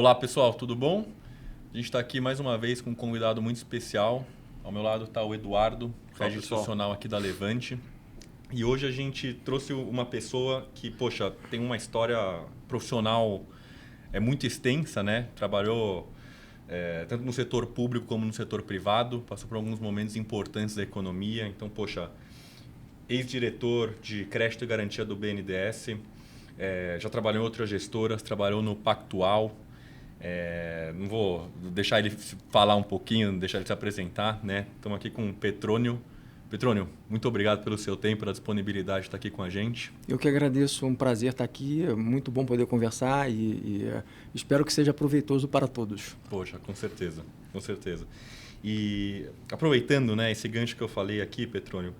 Olá pessoal, tudo bom? A gente está aqui mais uma vez com um convidado muito especial. Ao meu lado está o Eduardo, head institucional aqui da Levante. E hoje a gente trouxe uma pessoa que, poxa, tem uma história profissional muito extensa, né? Trabalhou tanto no setor público como no setor privado, passou por alguns momentos importantes da economia. Então, poxa, ex-diretor de crédito e garantia do BNDES, já trabalhou em outras gestoras, trabalhou no Pactual. Não vou deixar ele falar um pouquinho, deixar ele se apresentar, né? Estamos aqui com o Petrônio. Petrônio, muito obrigado pelo seu tempo, pela disponibilidade de estar aqui com a gente. Eu que agradeço, um prazer estar aqui, é muito bom poder conversar e espero que seja proveitoso para todos. Poxa, com certeza, com certeza. E aproveitando, né, esse gancho que eu falei aqui, Petrônio,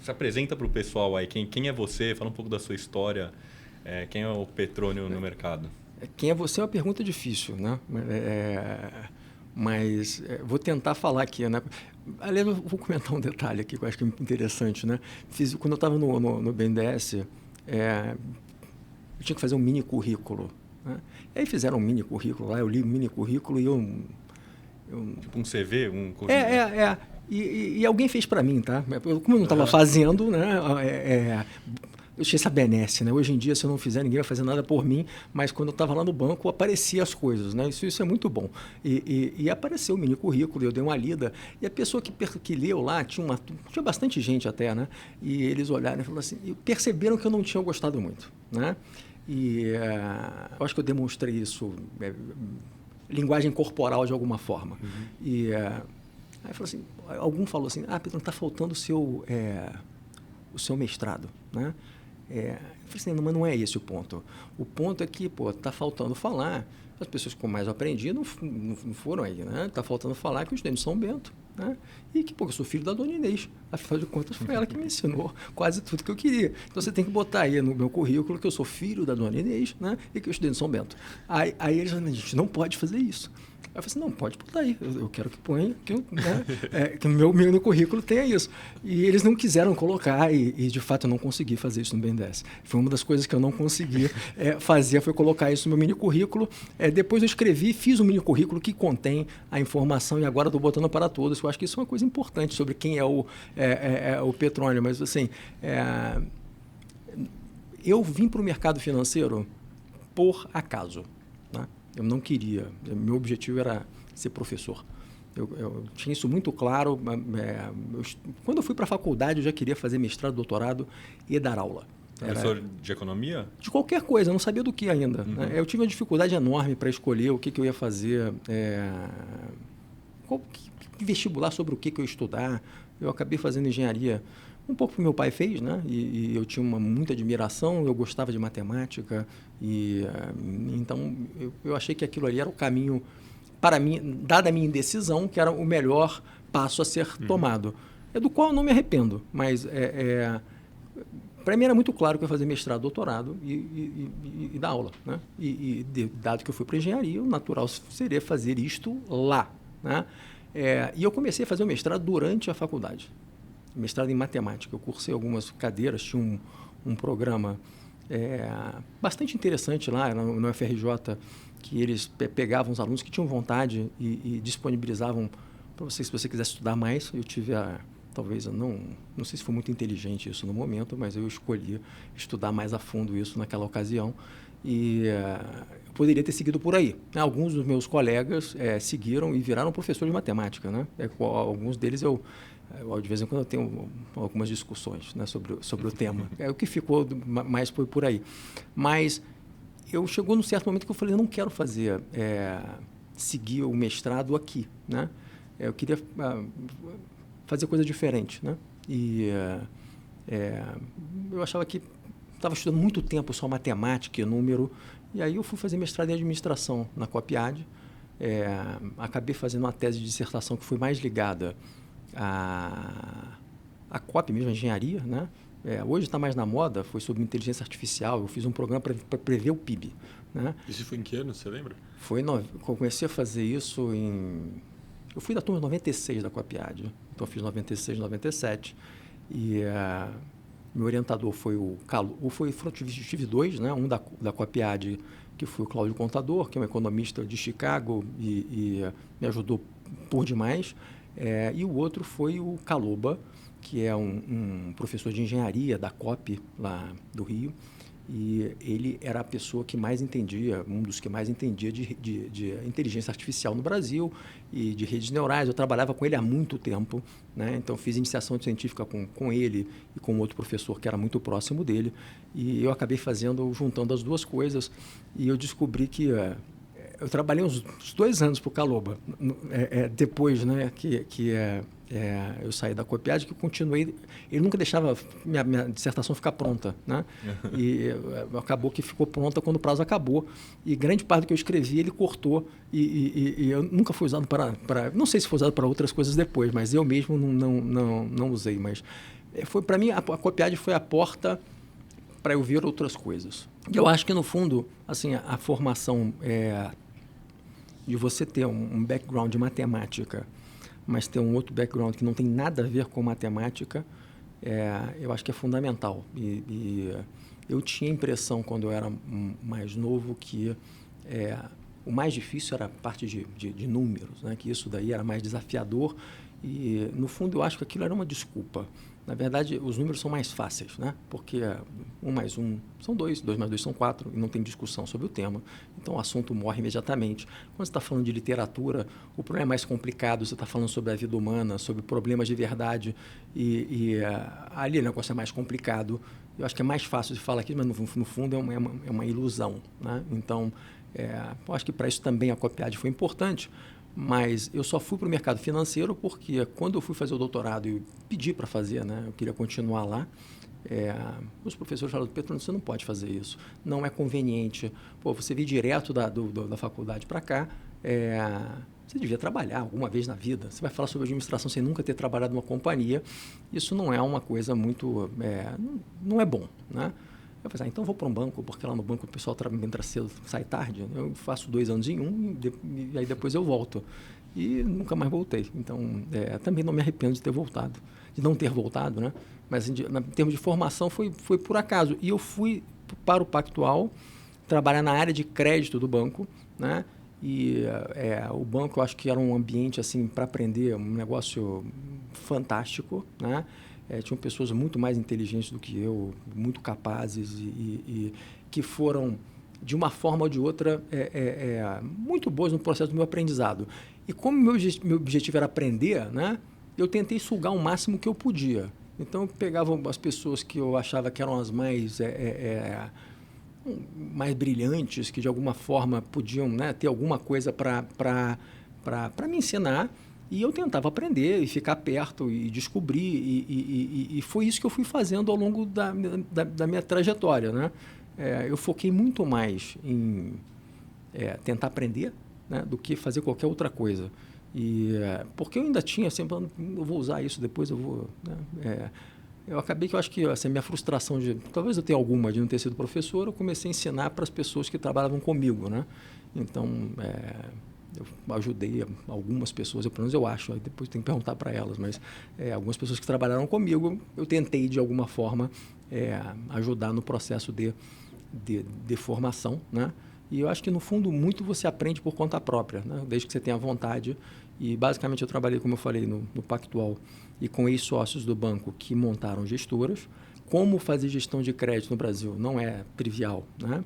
se apresenta para o pessoal aí, quem é você, fala um pouco da sua história, quem é o Petrônio no mercado? Quem é você é uma pergunta difícil, né? Mas vou tentar falar aqui, né? Aliás, eu vou comentar um detalhe aqui que eu acho que é interessante, né? Quando eu estava no BNDES, eu tinha que fazer um mini currículo, né? E aí fizeram um mini currículo lá, eu li o mini currículo e Tipo um CV? E alguém fez para mim, tá? Como eu não estava fazendo, né? Eu tinha essa benesse, né? Hoje em dia, se eu não fizer, ninguém vai fazer nada por mim, mas quando eu estava lá no banco, aparecia as coisas, né? Isso é muito bom. E apareceu o mini currículo, eu dei uma lida, e a pessoa que leu lá, tinha bastante gente até, né? E eles olharam e falaram assim, e perceberam que eu não tinha gostado muito, né? E eu acho que eu demonstrei isso, linguagem corporal de alguma forma. E aí algum falou assim, Pedro, está faltando o seu mestrado, né? Eu falei assim, mas não é esse o ponto. O ponto é que, está faltando falar, as pessoas que mais eu aprendi não foram aí, né? Está faltando falar que eu estudei no São Bento, né? E que, eu sou filho da Dona Inês. Afinal de contas, foi ela que me ensinou quase tudo que eu queria. Então, você tem que botar aí no meu currículo que eu sou filho da Dona Inês, né? E que eu estudei no São Bento. Aí eles falaram, a gente não pode fazer isso. Eu falei assim, não, pode botar aí, eu quero que ponha, que no meu currículo tenha isso. E eles não quiseram colocar, e de fato eu não consegui fazer isso no BNDES. Foi uma das coisas que eu não consegui fazer, foi colocar isso no meu mini currículo. Depois eu escrevi, fiz um mini currículo que contém a informação, e agora estou botando para todos. Eu acho que isso é uma coisa importante sobre quem é o Petrônio, mas assim, eu vim para o mercado financeiro por acaso, né? Eu não queria, meu objetivo era ser professor. Eu tinha isso muito claro. Quando eu fui para a faculdade, eu já queria fazer mestrado, doutorado e dar aula. Professor de economia? De qualquer coisa, eu não sabia do que ainda. Uhum. Né? Eu tive uma dificuldade enorme para escolher o que eu ia fazer, que vestibular, sobre o que eu ia estudar. Eu acabei fazendo engenharia, um pouco que meu pai fez, né? E eu tinha muita admiração, eu gostava de matemática, então eu achei que aquilo ali era o caminho, para mim, dada a minha indecisão, que era o melhor passo a ser tomado. Do qual eu não me arrependo, mas para mim era muito claro que eu ia fazer mestrado, doutorado e dar aula, né? Dado que eu fui para engenharia, o natural seria fazer isto lá, né? E eu comecei a fazer o mestrado durante a faculdade. Mestrado em matemática. Eu cursei algumas cadeiras, tinha um programa bastante interessante lá no UFRJ, que eles pegavam os alunos que tinham vontade e disponibilizavam para você, se você quisesse estudar mais. Eu tive talvez, não sei se foi muito inteligente isso no momento, mas eu escolhi estudar mais a fundo isso naquela ocasião. E eu poderia ter seguido por aí. Alguns dos meus colegas seguiram e viraram professores de matemática, né? Alguns deles de vez em quando eu tenho algumas discussões, né, sobre o tema. O que ficou mais foi por aí. Mas chegou num certo momento que eu falei, eu não quero seguir o mestrado aqui, né? Eu queria fazer coisa diferente, né? E eu achava que estava estudando muito tempo só matemática e número, e aí eu fui fazer mestrado em administração na Copiade. Acabei fazendo uma tese de dissertação que foi mais ligada a COP mesmo, a engenharia, né? Hoje está mais na moda, foi sobre inteligência artificial. Eu fiz um programa para prever o PIB, né? Isso foi em que ano, você lembra? Eu comecei a fazer isso eu fui da turma 96 da Copiade, então eu fiz 96, 97, e meu orientador foi eu tive dois, né? Um da Copiade, que foi o Cláudio Contador, que é um economista de Chicago e me ajudou por demais. E o outro foi o Caloba, que é um professor de engenharia da COP, lá do Rio, e ele era a pessoa que mais entendia, um dos que mais entendia de inteligência artificial no Brasil e de redes neurais. Eu trabalhava com ele há muito tempo, né? Então fiz iniciação científica com ele e com outro professor que era muito próximo dele, e eu acabei juntando as duas coisas, e eu descobri que eu trabalhei uns 2 anos para o Caloba, depois, né, eu saí da Copiade, que eu continuei. Ele nunca deixava minha dissertação ficar pronta, né? E acabou que ficou pronta quando o prazo acabou. E grande parte do que eu escrevi ele cortou. E eu nunca fui usado para. Não sei se foi usado para outras coisas depois, mas eu mesmo não usei. Mas para mim, a Copiade foi a porta para eu ver outras coisas. E eu acho que, no fundo, assim, a formação de você ter um background de matemática, mas ter um outro background que não tem nada a ver com matemática, eu acho que é fundamental. E eu tinha a impressão, quando eu era mais novo, que o mais difícil era a parte de números, né? Que isso daí era mais desafiador. E, no fundo, eu acho que aquilo era uma desculpa. Na verdade, os números são mais fáceis, né? Porque 1 mais 1 são 2, 2 mais 2 são 4, e não tem discussão sobre o tema. Então, o assunto morre imediatamente. Quando você está falando de literatura, o problema é mais complicado. Você está falando sobre a vida humana, sobre problemas de verdade, ali o negócio é mais complicado. Eu acho que é mais fácil de falar aqui, mas, no fundo, é uma ilusão, né? Então, eu acho que para isso também a Copiade foi importante. Mas eu só fui para o mercado financeiro porque, quando eu fui fazer o doutorado e pedi para fazer, né, eu queria continuar lá, os professores falaram: Petrônio, você não pode fazer isso, não é conveniente. Pô, você vir direto da faculdade para cá, você devia trabalhar alguma vez na vida. Você vai falar sobre administração sem nunca ter trabalhado numa companhia. Isso não é uma coisa muito... não é bom, né? Eu falei: então vou para um banco, porque lá no banco o pessoal entra cedo, sai tarde. Eu faço 2 anos em um e aí depois eu volto. E nunca mais voltei. Então, também não me arrependo de ter voltado, de não ter voltado, né? Mas, em termos de formação, foi por acaso. E eu fui para o Pactual trabalhar na área de crédito do banco, né? E o banco, eu acho que era um ambiente assim para aprender, um negócio fantástico, né? Tinham pessoas muito mais inteligentes do que eu, muito capazes e que foram, de uma forma ou de outra, muito boas no processo do meu aprendizado. E como meu objetivo era aprender, né, eu tentei sugar o máximo que eu podia. Então, eu pegava as pessoas que eu achava que eram as mais brilhantes, que de alguma forma podiam, né, ter alguma coisa para me ensinar, e eu tentava aprender e ficar perto e descobrir, e foi isso que eu fui fazendo ao longo da minha trajetória, né? Eu foquei muito mais em tentar aprender, né, do que fazer qualquer outra coisa. Porque eu ainda tinha sempre, eu vou usar isso depois, eu vou... Né? Eu acabei que eu acho que assim, a minha frustração talvez eu tenha alguma de não ter sido professor, eu comecei a ensinar para as pessoas que trabalhavam comigo, né? Então, eu ajudei algumas pessoas, pelo menos eu acho, aí depois tem que perguntar para elas, mas algumas pessoas que trabalharam comigo, eu tentei de alguma forma ajudar no processo de formação, né? E eu acho que, no fundo, muito você aprende por conta própria, né? Desde que você tenha vontade. E, basicamente, eu trabalhei, como eu falei, no Pactual e com ex-sócios do banco que montaram gestoras. Como fazer gestão de crédito no Brasil não é trivial, né?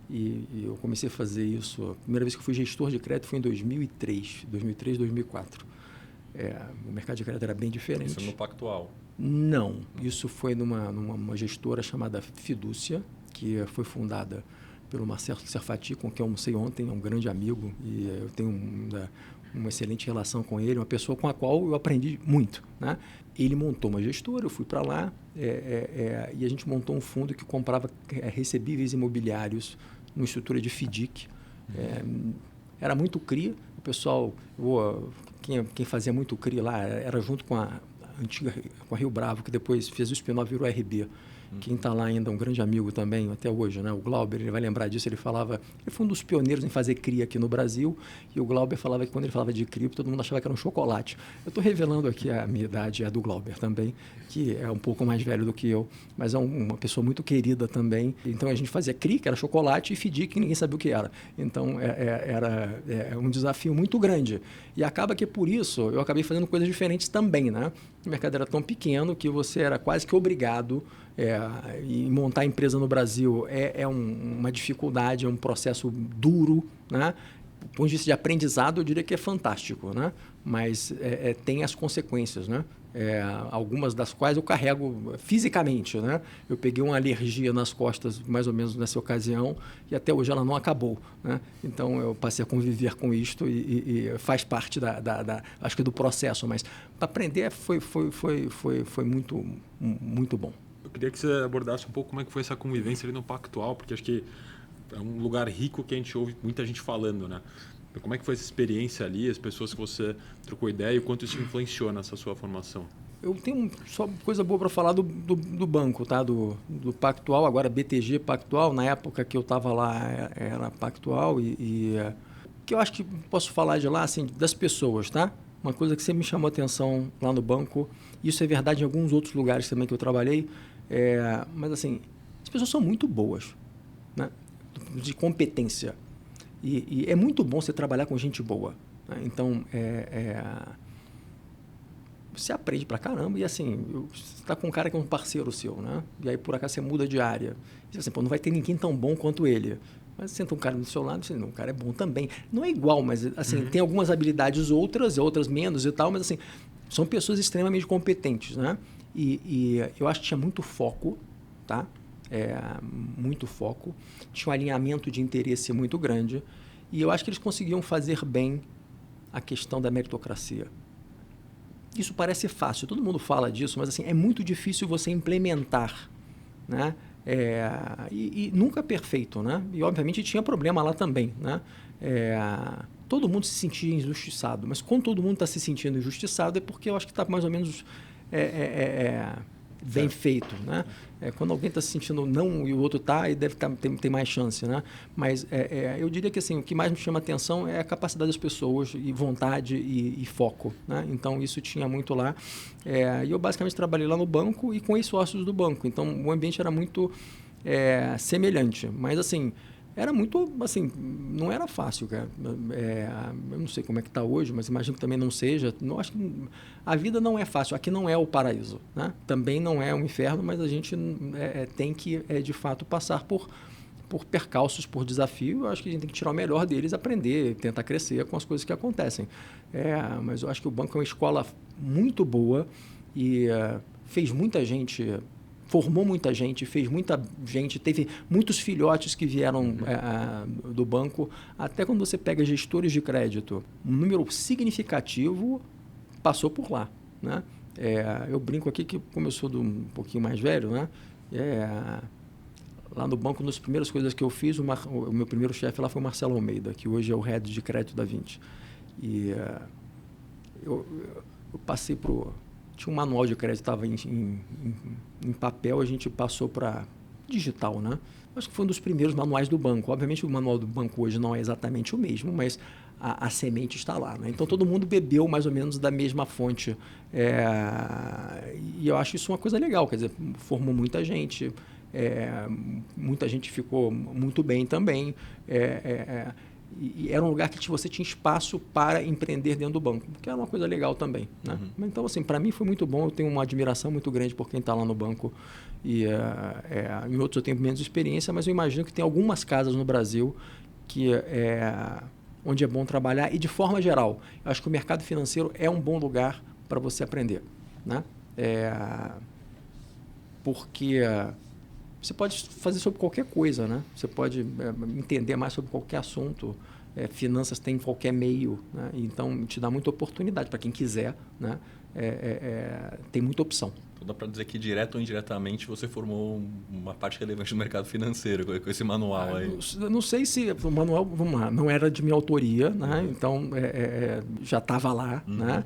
E eu comecei a fazer isso... A primeira vez que eu fui gestor de crédito foi em 2003, 2004. O mercado de crédito era bem diferente. Isso no Pactual? Não. Isso foi numa gestora chamada Fidúcia, que foi fundada pelo Marcelo Serfati, com quem eu almocei ontem, é um grande amigo, e eu tenho uma excelente relação com ele, uma pessoa com a qual eu aprendi muito, né? Ele montou uma gestora, eu fui para lá, e a gente montou um fundo que comprava recebíveis imobiliários numa estrutura de FDIC. Era muito CRI, o pessoal, quem fazia muito CRI lá era junto com a antiga, com a Rio Bravo, que depois fez o spin-off, virou RB. Quem está lá ainda, um grande amigo também, até hoje, né? O Glauber, ele vai lembrar disso, ele foi um dos pioneiros em fazer CRI aqui no Brasil, e o Glauber falava que quando ele falava de CRI, todo mundo achava que era um chocolate. Eu estou revelando aqui a minha idade, a do Glauber também, que é um pouco mais velho do que eu, mas é uma pessoa muito querida também. Então a gente fazia CRI, que era chocolate, e FDIC, que ninguém sabia o que era. Então era um desafio muito grande. E acaba que por isso eu acabei fazendo coisas diferentes também, né? O mercado era tão pequeno que você era quase que obrigado e montar empresa no Brasil uma dificuldade, é um processo duro, né? Do ponto de vista de aprendizado, eu diria que é fantástico, né? Mas tem as consequências, né? Algumas das quais eu carrego fisicamente, né? Eu peguei uma alergia nas costas mais ou menos nessa ocasião e até hoje ela não acabou, né? Então eu passei a conviver com isto e faz parte acho que do processo, mas para aprender foi muito, muito bom. Eu queria que você abordasse um pouco como é que foi essa convivência ali no Pactual, porque acho que é um lugar rico que a gente ouve muita gente falando, né? Então, como é que foi essa experiência ali, as pessoas que você trocou ideia e o quanto isso influenciou nessa sua formação? Eu tenho só coisa boa para falar do banco, tá? Do Pactual, agora BTG Pactual. Na época que eu estava lá era Pactual e que eu acho que posso falar de lá, assim, das pessoas, tá? Uma coisa que sempre me chamou a atenção lá no banco, isso é verdade em alguns outros lugares também que eu trabalhei, mas assim, as pessoas são muito boas, né? De competência. E é muito bom você trabalhar com gente boa, né? Então, você aprende pra caramba e assim, você está com um cara que é um parceiro seu, né? E aí por acaso você muda de área. E você assim, pô, não vai ter ninguém tão bom quanto ele. Mas senta um cara do seu lado e você, não, o cara é bom também. Não é igual, mas assim, tem algumas habilidades outras menos e tal, mas assim, são pessoas extremamente competentes, né? E eu acho que tinha muito foco, tá? Muito foco. Tinha um alinhamento de interesse muito grande. E eu acho que eles conseguiam fazer bem a questão da meritocracia. Isso parece fácil, todo mundo fala disso, mas assim, é muito difícil você implementar, né? E nunca perfeito, né? E obviamente tinha problema lá também, né? Todo mundo se sentia injustiçado, mas quando todo mundo está se sentindo injustiçado é porque eu acho que está mais ou menos bem feito, né? Quando alguém está se sentindo não e o outro está, e deve ter mais chance, né? Mas eu diria que assim, o que mais me chama atenção é a capacidade das pessoas e vontade e foco, né? Então isso tinha muito lá. E eu basicamente trabalhei lá no banco e com ex-sócios do banco. Então o ambiente era muito semelhante, mas assim era muito, assim, não era fácil, cara. Eu não sei como é que está hoje, mas imagino que também não seja. Não, acho que a vida não é fácil. Aqui não é o paraíso, né? Também não é um inferno, mas a gente tem que, de fato, passar por percalços, por desafio. Eu acho que a gente tem que tirar o melhor deles, aprender, tentar crescer com as coisas que acontecem. Mas eu acho que o banco é uma escola muito boa e fez muita gente... Formou muita gente, fez muita gente, teve muitos filhotes que vieram do banco. Até quando você pega gestores de crédito, um número significativo passou por lá, né? Eu brinco aqui que, como eu sou um pouquinho mais velho, né? Lá no banco, uma das primeiras coisas que eu fiz, o meu primeiro chefe lá foi o Marcelo Almeida, que hoje é o head de crédito da Vinci. E eu passei por... Tinha um manual de crédito, estava em papel, a gente passou para digital, né? Acho que foi um dos primeiros manuais do banco. Obviamente, o manual do banco hoje não é exatamente o mesmo, mas a semente está lá, né? Então, todo mundo bebeu mais ou menos da mesma fonte. E eu acho isso uma coisa legal, quer dizer, formou muita gente ficou muito bem também. E era um lugar que você tinha espaço para empreender dentro do banco, que era uma coisa legal também, né? Então, assim, para mim foi muito bom. Eu tenho uma admiração muito grande por quem está lá no banco. E em outros eu tenho menos experiência, mas eu imagino que tem algumas casas no Brasil que onde é bom trabalhar. E, de forma geral, eu acho que o mercado financeiro é um bom lugar para você aprender, né? Porque... você pode fazer sobre qualquer coisa, né? Você pode entender mais sobre qualquer assunto. Finanças tem em qualquer meio, né? Então, te dá muita oportunidade para quem quiser, né? Tem muita opção. Então, dá para dizer que, direto ou indiretamente, você formou uma parte relevante do mercado financeiro com esse manual aí. Não sei se o manual, vamos lá, não era de minha autoria, né? Então, já estava lá, né?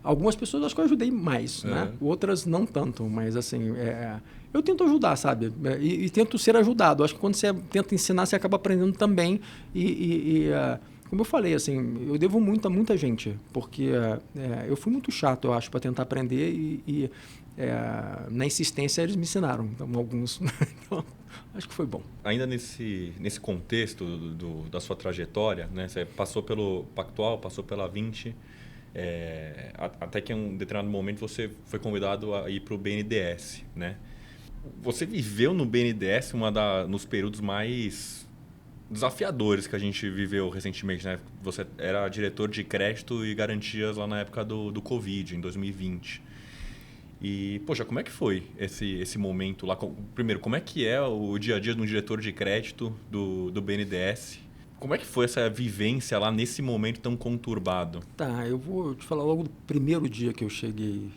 Algumas pessoas eu acho que eu ajudei mais, né? Outras não tanto, mas assim, eu tento ajudar, sabe? E tento ser ajudado. Acho que quando você tenta ensinar, você acaba aprendendo também. Como eu falei, assim, eu devo muito a muita gente, porque eu fui muito chato, eu acho, para tentar aprender e na insistência eles me ensinaram, então, alguns. Então, acho que foi bom. Ainda nesse contexto da sua trajetória, né? Você passou pelo Pactual, passou pela 20, até que em um determinado momento você foi convidado a ir para o BNDES, né? Você viveu no BNDES nos períodos mais desafiadores que a gente viveu recentemente, né? Você era diretor de crédito e garantias lá na época do Covid, em 2020. E, poxa, como é que foi esse momento lá? Primeiro, como é que é o dia a dia de um diretor de crédito do BNDES? Como é que foi essa vivência lá nesse momento tão conturbado? Tá, eu vou te falar logo do primeiro dia que eu cheguei.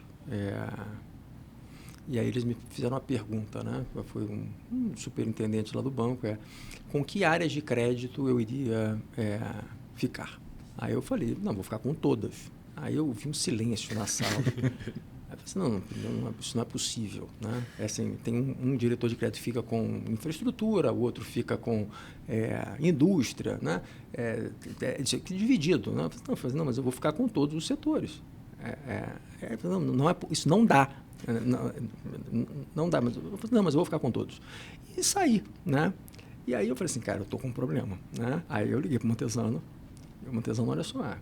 E aí eles me fizeram uma pergunta, né? Foi um superintendente lá do banco, com que áreas de crédito eu iria ficar? Aí eu falei, não, vou ficar com todas. Aí eu vi um silêncio na sala. Aí eu falei assim, isso não é possível, né? Assim, tem um diretor de crédito que fica com infraestrutura, o outro fica com indústria, né? Dividido, né? Eu falei, não, mas eu vou ficar com todos os setores. Isso não dá. Não dá, mas eu vou ficar com todos. E saí, né? E aí eu falei assim, cara, eu tô com um problema, né? Aí eu liguei pro Montesano, e o Montesano, olha só, a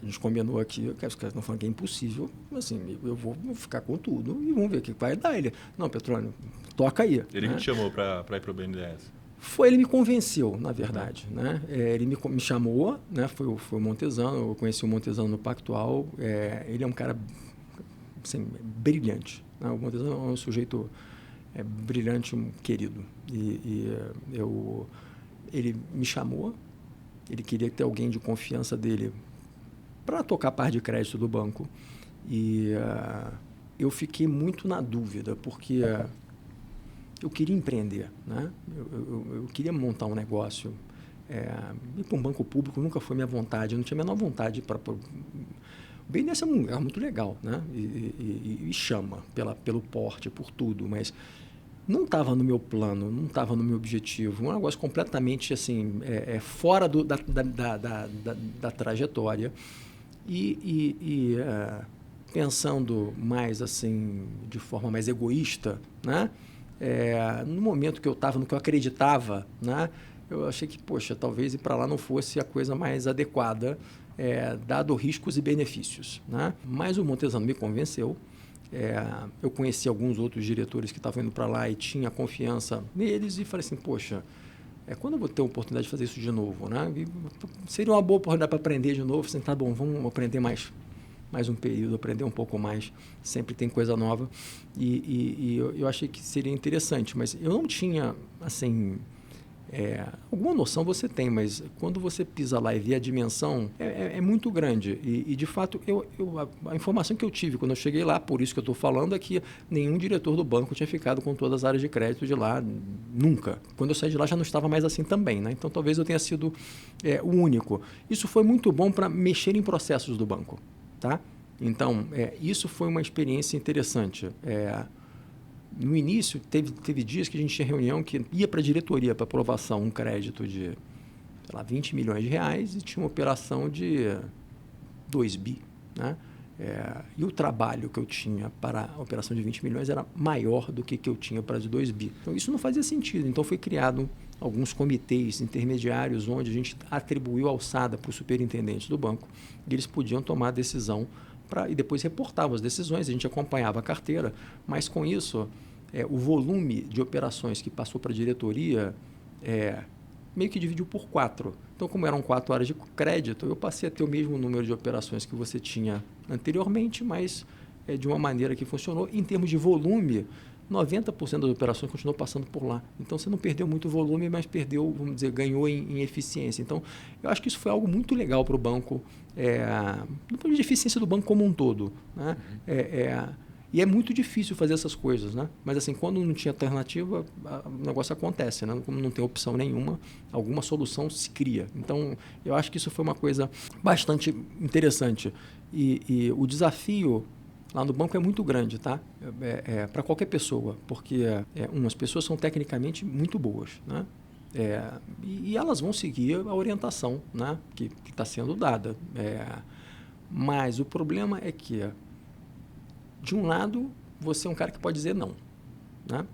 gente combinou aqui, os caras estão falando que é impossível, mas assim, eu vou ficar com tudo e vamos ver o que vai dar. Ele, não, Petrônio, toca aí. Ele me chamou para ir pro BNDES. Ele me convenceu, na verdade, né? Ele me chamou, né? Foi o Montesano, eu conheci o Montesano no Pactual, ele é um cara assim, brilhante, né? O Montesano é um sujeito brilhante, querido. Ele me chamou, ele queria ter alguém de confiança dele para tocar a parte de crédito do banco. E eu fiquei muito na dúvida, porque eu queria empreender, né? Eu queria montar um negócio. Ir para um banco público nunca foi minha vontade, eu não tinha a menor vontade para... O BNDES é um lugar muito legal, né? E chama pelo porte, por tudo, mas não estava no meu plano, não estava no meu objetivo. Um negócio completamente assim, fora da trajetória. Pensando mais assim, de forma mais egoísta, né? No momento que eu estava, no que eu acreditava, né? Eu achei que, poxa, talvez ir para lá não fosse a coisa mais adequada, dado riscos e benefícios, né? Mas o Montesano me convenceu. Eu conheci alguns outros diretores que estavam indo para lá e tinha confiança neles e falei assim, poxa, quando eu vou ter a oportunidade de fazer isso de novo, né? Seria uma boa oportunidade para aprender de novo. Assim, tá bom, vamos aprender mais um período, aprender um pouco mais. Sempre tem coisa nova. E eu achei que seria interessante, mas eu não tinha, assim... alguma noção você tem, mas quando você pisa lá e vê a dimensão, é muito grande. E de fato, a informação que eu tive quando eu cheguei lá, por isso que eu estou falando, é que nenhum diretor do banco tinha ficado com todas as áreas de crédito de lá, nunca. Quando eu saí de lá já não estava mais assim também, né? Então talvez eu tenha sido o único. Isso foi muito bom para mexer em processos do banco, tá? Então, isso foi uma experiência interessante. No início, teve dias que a gente tinha reunião que ia para a diretoria para aprovação um crédito de, sei lá, 20 milhões de reais e tinha uma operação de 2 bi, né? E o trabalho que eu tinha para a operação de 20 milhões era maior do que eu tinha para a de 2 bi. Então, isso não fazia sentido. Então, foi criado alguns comitês intermediários onde a gente atribuiu alçada para os superintendentes do banco e eles podiam tomar a decisão e depois reportavam as decisões, a gente acompanhava a carteira, mas com isso, o volume de operações que passou para a diretoria meio que dividiu por 4. Então, como eram 4 áreas de crédito, eu passei a ter o mesmo número de operações que você tinha anteriormente, mas de uma maneira que funcionou. Em termos de volume, 90% das operações continuou passando por lá. Então, você não perdeu muito volume, mas perdeu, vamos dizer, ganhou em eficiência. Então, eu acho que isso foi algo muito legal para o banco, do ponto de vista de eficiência do banco como um todo, né? E é muito difícil fazer essas coisas, né? Mas, assim, quando não tinha alternativa, o negócio acontece, né? Como não tem opção nenhuma, alguma solução se cria. Então, eu acho que isso foi uma coisa bastante interessante. E o desafio lá no banco é muito grande, tá? Para qualquer pessoa, porque as pessoas são tecnicamente muito boas, né? E elas vão seguir a orientação, né, que está sendo dada. Mas o problema é que, de um lado, você é um cara que pode dizer não, né?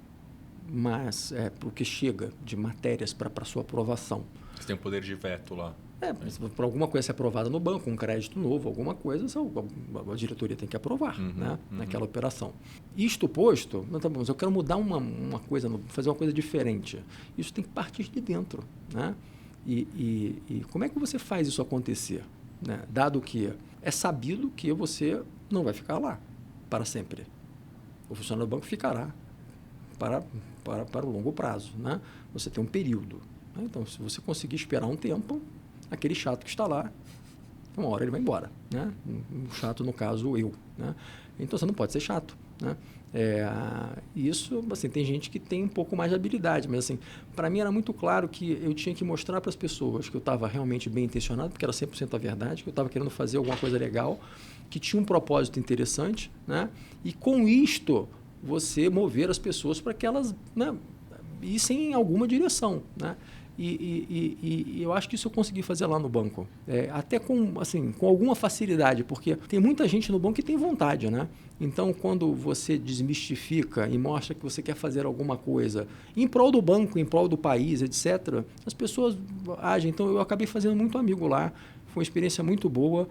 Mas porque chega de matérias para sua aprovação. Você tem o poder de veto lá. Por alguma coisa ser aprovada no banco, um crédito novo, alguma coisa, a diretoria tem que aprovar, né, naquela operação. Isto posto, não, tá bom, mas eu quero mudar uma coisa, fazer uma coisa diferente. Isso tem que partir de dentro, né? E como é que você faz isso acontecer, né? Dado que é sabido que você não vai ficar lá para sempre. O funcionário do banco ficará para o longo prazo, né? Você tem um período, né? Então, se você conseguir esperar um tempo, aquele chato que está lá, uma hora ele vai embora, né? Um chato, no caso, eu, né? Então, você não pode ser chato, né? Isso, assim, tem gente que tem um pouco mais de habilidade, mas, assim, para mim era muito claro que eu tinha que mostrar para as pessoas que eu estava realmente bem intencionado, porque era 100% a verdade, que eu estava querendo fazer alguma coisa legal, que tinha um propósito interessante, né? E com isto, você mover as pessoas para que elas, né, issem em alguma direção, né? E eu acho que isso eu consegui fazer lá no banco. Até com alguma facilidade, porque tem muita gente no banco que tem vontade, né? Então, quando você desmistifica e mostra que você quer fazer alguma coisa em prol do banco, em prol do país, etc., as pessoas agem. Então, eu acabei fazendo muito amigo lá. Foi uma experiência muito boa.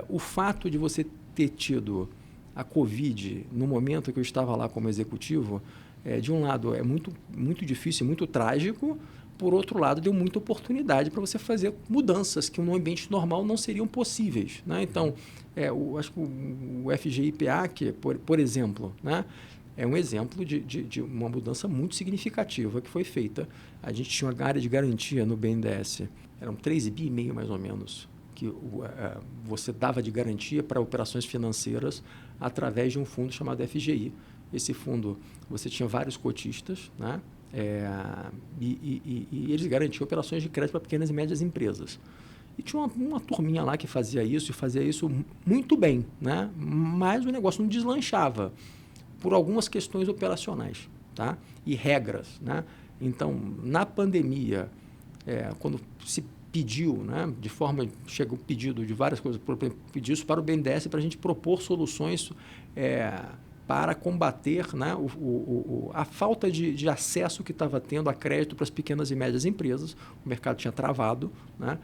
O fato de você ter tido a Covid no momento que eu estava lá como executivo, de um lado, é muito, muito difícil, muito trágico. Por outro lado, deu muita oportunidade para você fazer mudanças que no ambiente normal não seriam possíveis, né? Então, acho que o FGI-PA, por exemplo, né, é um exemplo de uma mudança muito significativa que foi feita. A gente tinha uma área de garantia no BNDES, eram 3,5 bi mais ou menos, que você dava de garantia para operações financeiras através de um fundo chamado FGI. Esse fundo, você tinha vários cotistas, né? E eles garantiam operações de crédito para pequenas e médias empresas. E tinha uma turminha lá que fazia isso, e fazia isso muito bem, né? Mas o negócio não deslanchava por algumas questões operacionais, tá? E regras, né? Então, na pandemia, quando se pediu, né? Chegou pedido de várias coisas, pediu isso para o BNDES para a gente propor soluções para combater, né, a falta de acesso que estava tendo a crédito para as pequenas e médias empresas. O mercado tinha travado, né?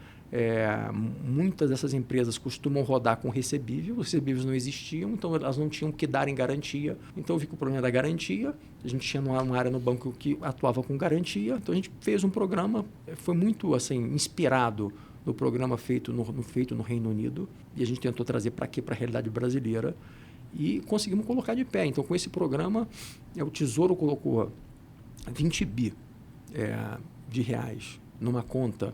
Muitas dessas empresas costumam rodar com recebível, os recebíveis não existiam, então elas não tinham que dar em garantia. Então, fica o problema da garantia. A gente tinha uma área no banco que atuava com garantia, então a gente fez um programa, foi muito assim, inspirado no programa feito no Reino Unido, e a gente tentou trazer para aqui, para a realidade brasileira, e conseguimos colocar de pé. Então, com esse programa, o Tesouro colocou 20 bi de reais numa conta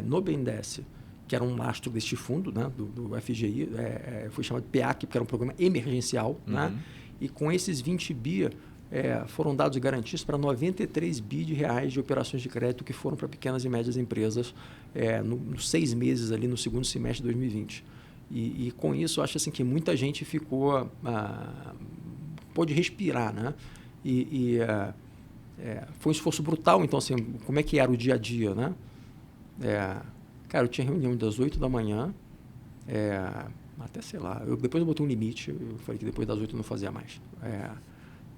no BNDES, que era um lastro deste fundo, né, do FGI, foi chamado PEAC, porque era um programa emergencial, né? E com esses 20 bi foram dados garantias para 93 bi de reais de operações de crédito que foram para pequenas e médias empresas nos 6 meses ali no segundo semestre de 2020. E com isso, eu acho assim, que muita gente pôde respirar, né? Foi um esforço brutal. Então, assim, como é que era o dia a dia, né? Cara, eu tinha reunião das 8 da manhã até, sei lá, depois eu botei um limite, eu falei que depois das 8 eu não fazia mais.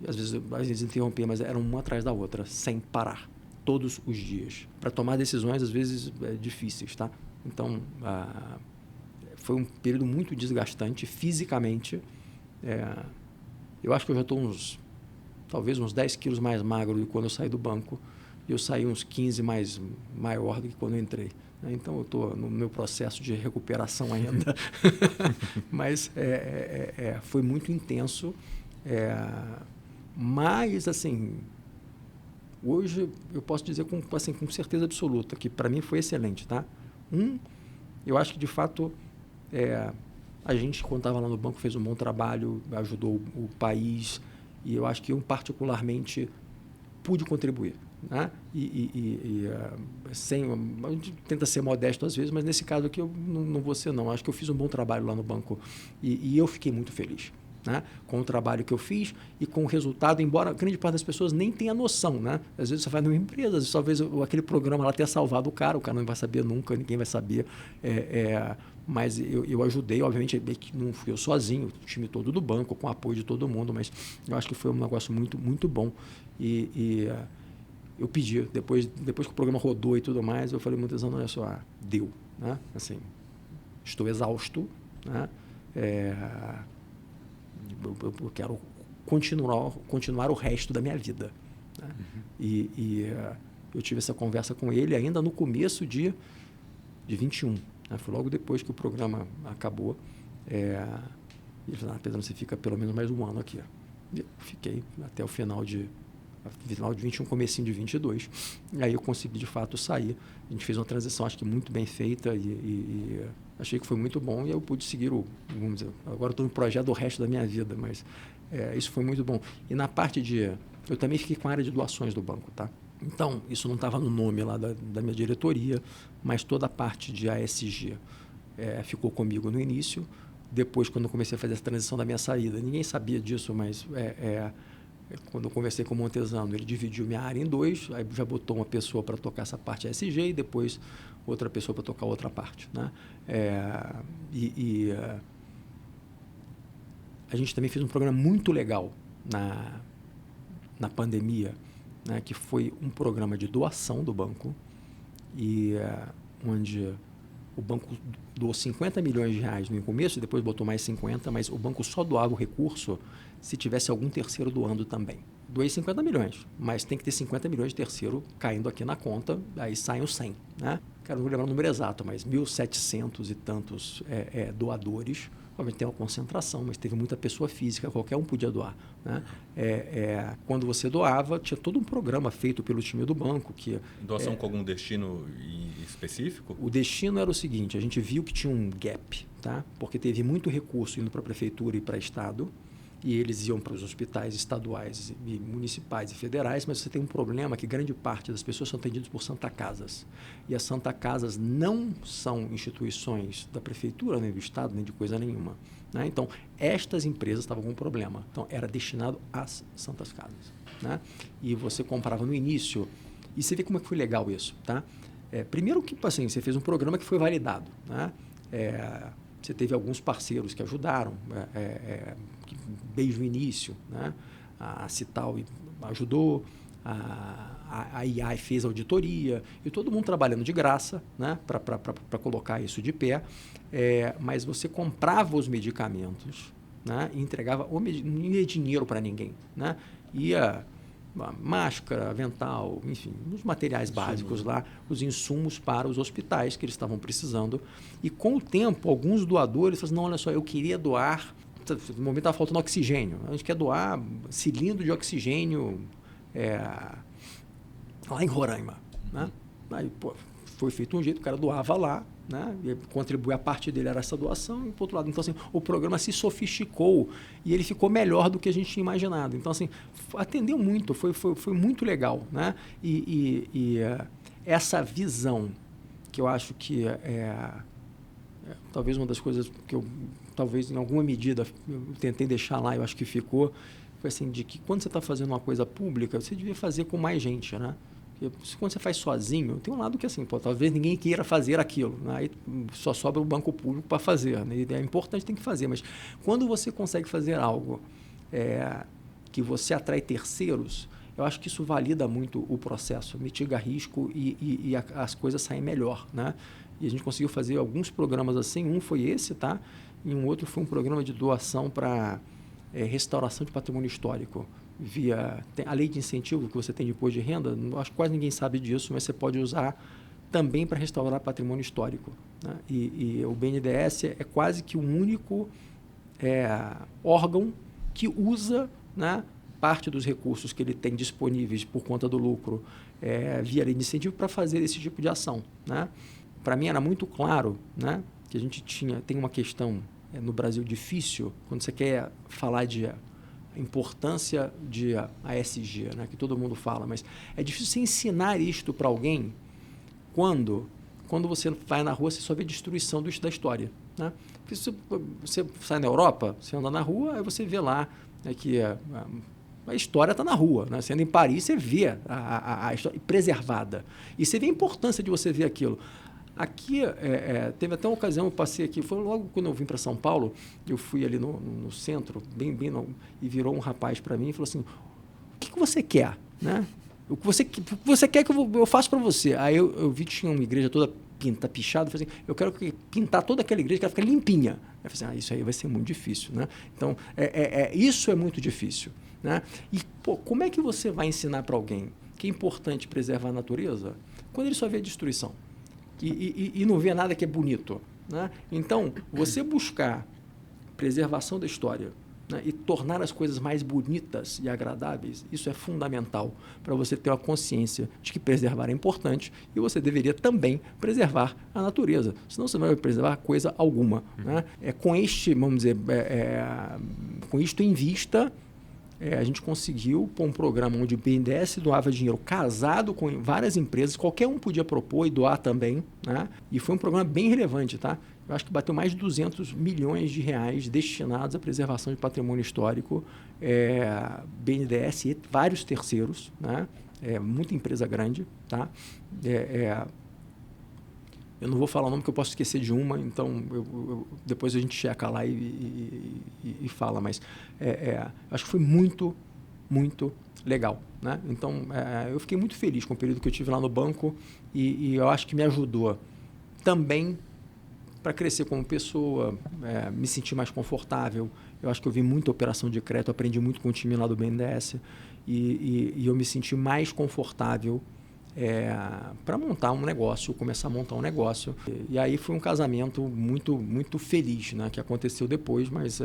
E às vezes interrompia, mas eram uma atrás da outra, sem parar, todos os dias, para tomar decisões, às vezes, difíceis, tá? Então, foi um período muito desgastante fisicamente. Eu acho que eu já estou talvez uns 10 quilos mais magro do que quando eu saí do banco. E eu saí uns 15 maior do que quando eu entrei. Então, eu estou no meu processo de recuperação ainda. Mas foi muito intenso. Mas, assim, hoje eu posso dizer com certeza absoluta que para mim foi excelente, tá? Eu acho que, de fato, a gente, quando estava lá no banco, fez um bom trabalho, ajudou o país, e eu acho que eu, particularmente, pude contribuir, né? Sem, a gente tenta ser modesto às vezes, mas nesse caso aqui eu não vou ser não. Acho que eu fiz um bom trabalho lá no banco e eu fiquei muito feliz, né? Com o trabalho que eu fiz e com o resultado, embora a grande parte das pessoas nem tenha noção, né? Às vezes você vai numa empresa, talvez aquele programa lá tenha salvado o cara não vai saber nunca, ninguém vai saber. Mas eu ajudei, obviamente, não fui eu sozinho, o time todo do banco, com o apoio de todo mundo, mas eu acho que foi um negócio muito, muito bom. Eu pedi, depois que o programa rodou e tudo mais, eu falei, Montesano, olha só, deu, né? Assim, estou exausto, né? Eu quero continuar o resto da minha vida, né? Eu tive essa conversa com ele ainda no começo de 21, né? Foi logo depois que o programa acabou. Ele falou, Pedro, você fica pelo menos mais um ano aqui. Eu fiquei até o final de 21, comecinho de 22. E aí eu consegui, de fato, sair. A gente fez uma transição, acho que muito bem feita e achei que foi muito bom e eu pude seguir vamos dizer, agora estou no projeto do resto da minha vida, mas isso foi muito bom. E na parte eu também fiquei com a área de doações do banco, tá? Então, isso não estava no nome lá da minha diretoria, mas toda a parte de ASG ficou comigo no início. Depois, quando eu comecei a fazer essa transição da minha saída, ninguém sabia disso, mas quando eu conversei com o Montesano, ele dividiu minha área em 2, aí já botou uma pessoa para tocar essa parte ASG e depois outra pessoa para tocar outra parte, né? A gente também fez um programa muito legal na pandemia, né? Que foi um programa de doação do banco, onde o banco doou 50 milhões de reais no começo, depois botou mais 50, mas o banco só doava o recurso se tivesse algum terceiro doando também. Doei 50 milhões, mas tem que ter 50 milhões de terceiro caindo aqui na conta, aí saem os 100, né? Quero não lembrar o número exato, mas 1.700 e tantos doadores. Obviamente tem uma concentração, mas teve muita pessoa física, qualquer um podia doar, né? Quando você doava, tinha todo um programa feito pelo time do banco. Doação com algum destino específico? O destino era o seguinte, a gente viu que tinha um gap, tá? Porque teve muito recurso indo para a prefeitura e para o estado, e eles iam para os hospitais estaduais e municipais e federais, mas você tem um problema que grande parte das pessoas são atendidas por Santa Casas. E as Santa Casas não são instituições da prefeitura, nem do estado, nem de coisa nenhuma, né? Então, estas empresas estavam com um problema. Então, era destinado às Santas Casas, né? E você comprava no início, e você vê como é que foi legal isso, tá? Primeiro que, assim, você fez um programa que foi validado, né? Você teve alguns parceiros que ajudaram, desde o início, né? A Cital ajudou, a IAI fez auditoria, e todo mundo trabalhando de graça, né? Para colocar isso de pé, mas você comprava os medicamentos, né? E entregava, não ia dinheiro para ninguém, né? Ia máscara, avental, enfim, os materiais básicos lá, os insumos para os hospitais que eles estavam precisando. E com o tempo, alguns doadores falaram, não, olha só, eu queria doar, no momento estava faltando oxigênio, a gente quer doar cilindro de oxigênio lá em Roraima, né? Aí, foi feito um jeito, o cara doava lá, né? E contribuir, a parte dele era essa doação, e por outro lado, então assim, o programa se sofisticou e ele ficou melhor do que a gente tinha imaginado. Então assim, atendeu muito, foi muito legal, né? Essa visão que eu acho que talvez uma das coisas que eu talvez em alguma medida eu tentei deixar lá, eu acho que ficou, foi assim, de que quando você está fazendo uma coisa pública, você devia fazer com mais gente, né? Quando você faz sozinho, tem um lado que assim, talvez ninguém queira fazer aquilo, né? Aí só sobra o banco público para fazer, né? É importante, tem que fazer, mas quando você consegue fazer algo que você atrai terceiros, eu acho que isso valida muito o processo, mitiga risco e as coisas saem melhor, né? E a gente conseguiu fazer alguns programas assim, um foi esse, tá? E um outro foi um programa de doação para restauração de patrimônio histórico. A lei de incentivo que você tem de imposto de renda, acho que quase ninguém sabe disso, mas você pode usar também para restaurar patrimônio histórico, né? E o BNDES é quase que o único órgão que usa, né, parte dos recursos que ele tem disponíveis por conta do lucro via lei de incentivo para fazer esse tipo de ação, né? Para mim era muito claro, né, que a gente tem uma questão no Brasil difícil, quando você quer falar de importância de ASG, né, que todo mundo fala, mas é difícil você ensinar isto para alguém quando você vai na rua, você só vê destruição da história. Né? Porque se você sai na Europa, você anda na rua, aí você vê lá, né, que a história está na rua. Né? Você anda em Paris, você vê a história preservada. E você vê a importância de você ver aquilo. Aqui, teve até uma ocasião, eu passei aqui, foi logo quando eu vim para São Paulo, eu fui ali no centro, e virou um rapaz para mim e falou assim, o que você quer? Né? O que você quer que eu faça para você? Aí eu vi que tinha uma igreja toda pichada, eu falei assim, eu quero pintar toda aquela igreja, que ela fique limpinha. Eu falei assim, isso aí vai ser muito difícil. Né? Então, isso é muito difícil. Né? E como é que você vai ensinar para alguém que é importante preservar a natureza quando ele só vê a destruição? E não vê nada que é bonito. Né? Então, você buscar preservação da história, né, e tornar as coisas mais bonitas e agradáveis, isso é fundamental para você ter uma consciência de que preservar é importante e você deveria também preservar a natureza. Senão você não vai preservar coisa alguma. Né? Com isto em vista, a gente conseguiu pôr um programa onde o BNDES doava dinheiro casado com várias empresas, qualquer um podia propor e doar também, né? E foi um programa bem relevante, tá? Eu acho que bateu mais de 200 milhões de reais destinados à preservação de patrimônio histórico, BNDES e vários terceiros, né? Muita empresa grande, tá? Eu não vou falar o nome, porque eu posso esquecer de uma, então depois a gente checa lá e fala, mas acho que foi muito, muito legal. Né? Então, eu fiquei muito feliz com o período que eu tive lá no banco e eu acho que me ajudou também para crescer como pessoa, me sentir mais confortável. Eu acho que eu vi muita operação de crédito, aprendi muito com o time lá do BNDES e eu me senti mais confortável para montar um negócio, começar a montar um negócio. E aí foi um casamento muito, muito feliz, né, que aconteceu depois, mas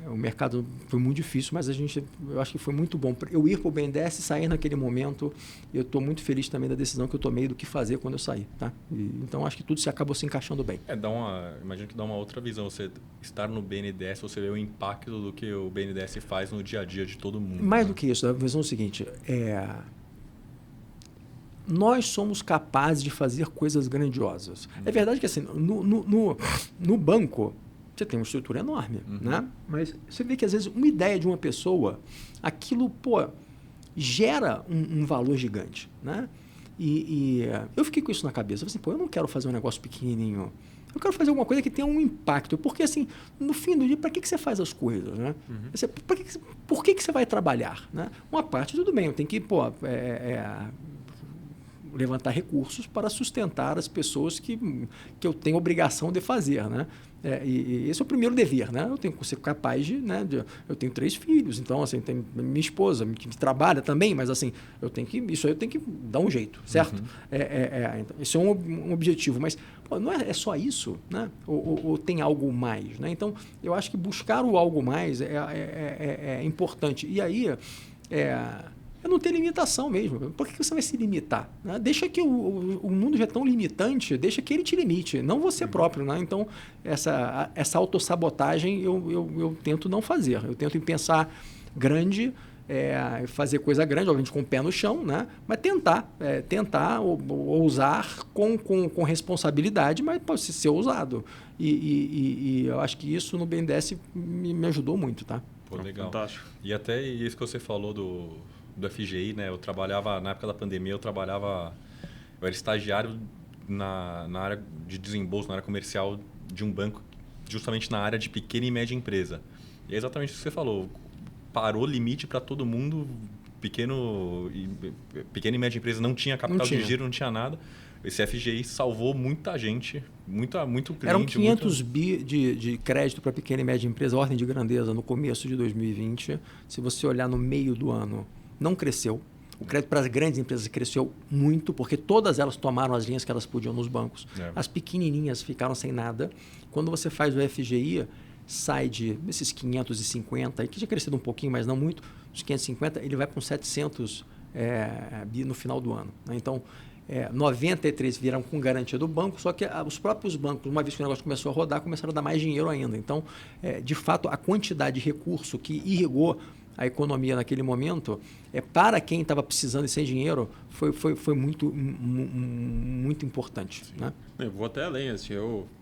o mercado foi muito difícil, mas eu acho que foi muito bom. Eu ir para o BNDES e sair naquele momento, eu estou muito feliz também da decisão que eu tomei do que fazer quando eu saí. Tá? Então, acho que tudo acabou se encaixando bem. Imagino que dá uma outra visão. Você estar no BNDES, você vê o impacto do que o BNDES faz no dia a dia de todo mundo. Mais do que isso, a visão é o seguinte, nós somos capazes de fazer coisas grandiosas. É verdade que assim, no banco, você tem uma estrutura enorme, né? Mas você vê que às vezes uma ideia de uma pessoa, aquilo, gera um valor gigante, né? E eu fiquei com isso na cabeça. Eu falei assim, eu não quero fazer um negócio pequenininho. Eu quero fazer alguma coisa que tenha um impacto. Porque, assim, no fim do dia, para que você faz as coisas, né? Por que você vai trabalhar, né? Uma parte, tudo bem, eu tenho que, levantar recursos para sustentar as pessoas que eu tenho obrigação de fazer, né? E esse é o primeiro dever, né? Eu tenho que ser capaz eu tenho 3 filhos, então assim, tem minha esposa que trabalha também, mas assim, eu tenho que dar um jeito, certo? Então, esse é um objetivo, mas não é só isso, né? Ou tem algo mais, né? Então, eu acho que buscar o algo mais é importante. E aí, não ter limitação mesmo. Por que você vai se limitar? Né? Deixa que o mundo já é tão limitante, deixa que ele te limite, não você próprio. Né? Então, essa autossabotagem eu tento não fazer. Eu tento pensar grande, fazer coisa grande, obviamente com o pé no chão, né? Mas tentar ousar com responsabilidade, mas pode ser ousado. E eu acho que isso no BNDES me ajudou muito. Tá? Pô, legal. Fantástico. E até isso que você falou do FGI, né? Eu trabalhava, na época da pandemia, eu era estagiário na área de desembolso, na área comercial de um banco, justamente na área de pequena e média empresa. E é exatamente isso que você falou. Parou limite para todo mundo, pequena e média empresa não tinha capital de giro, não tinha nada. Esse FGI salvou muita gente, muito cliente. Eram 500 bi de crédito para pequena e média empresa, ordem de grandeza, no começo de 2020. Se você olhar no meio do ano, não cresceu. O crédito para as grandes empresas cresceu muito, porque todas elas tomaram as linhas que elas podiam nos bancos. As pequenininhas ficaram sem nada. Quando você faz o FGI, sai desses 550, que tinha crescido um pouquinho, mas não muito, os 550, ele vai para uns 700 bi no final do ano. Né? Então, 93 vieram com garantia do banco, só que os próprios bancos, uma vez que o negócio começou a rodar, começaram a dar mais dinheiro ainda. Então, de fato, a quantidade de recurso que irrigou a economia naquele momento, para quem estava precisando e sem dinheiro, foi muito importante. Né? Eu vou até além, assim,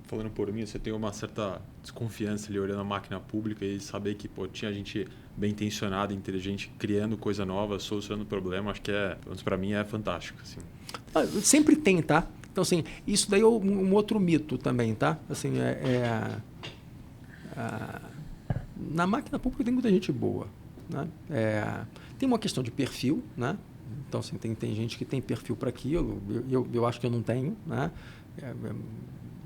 falando por mim, você tem uma certa desconfiança ali olhando a máquina pública e saber que tinha gente bem intencionada, inteligente, criando coisa nova, solucionando problema, acho que para mim é fantástico. Assim. Sempre tem, tá? Então, assim, isso daí é um outro mito também, tá? Assim, na máquina pública tem muita gente boa. Né? Tem uma questão de perfil, né? Então assim, tem gente que tem perfil para aquilo, eu acho que eu não tenho, né?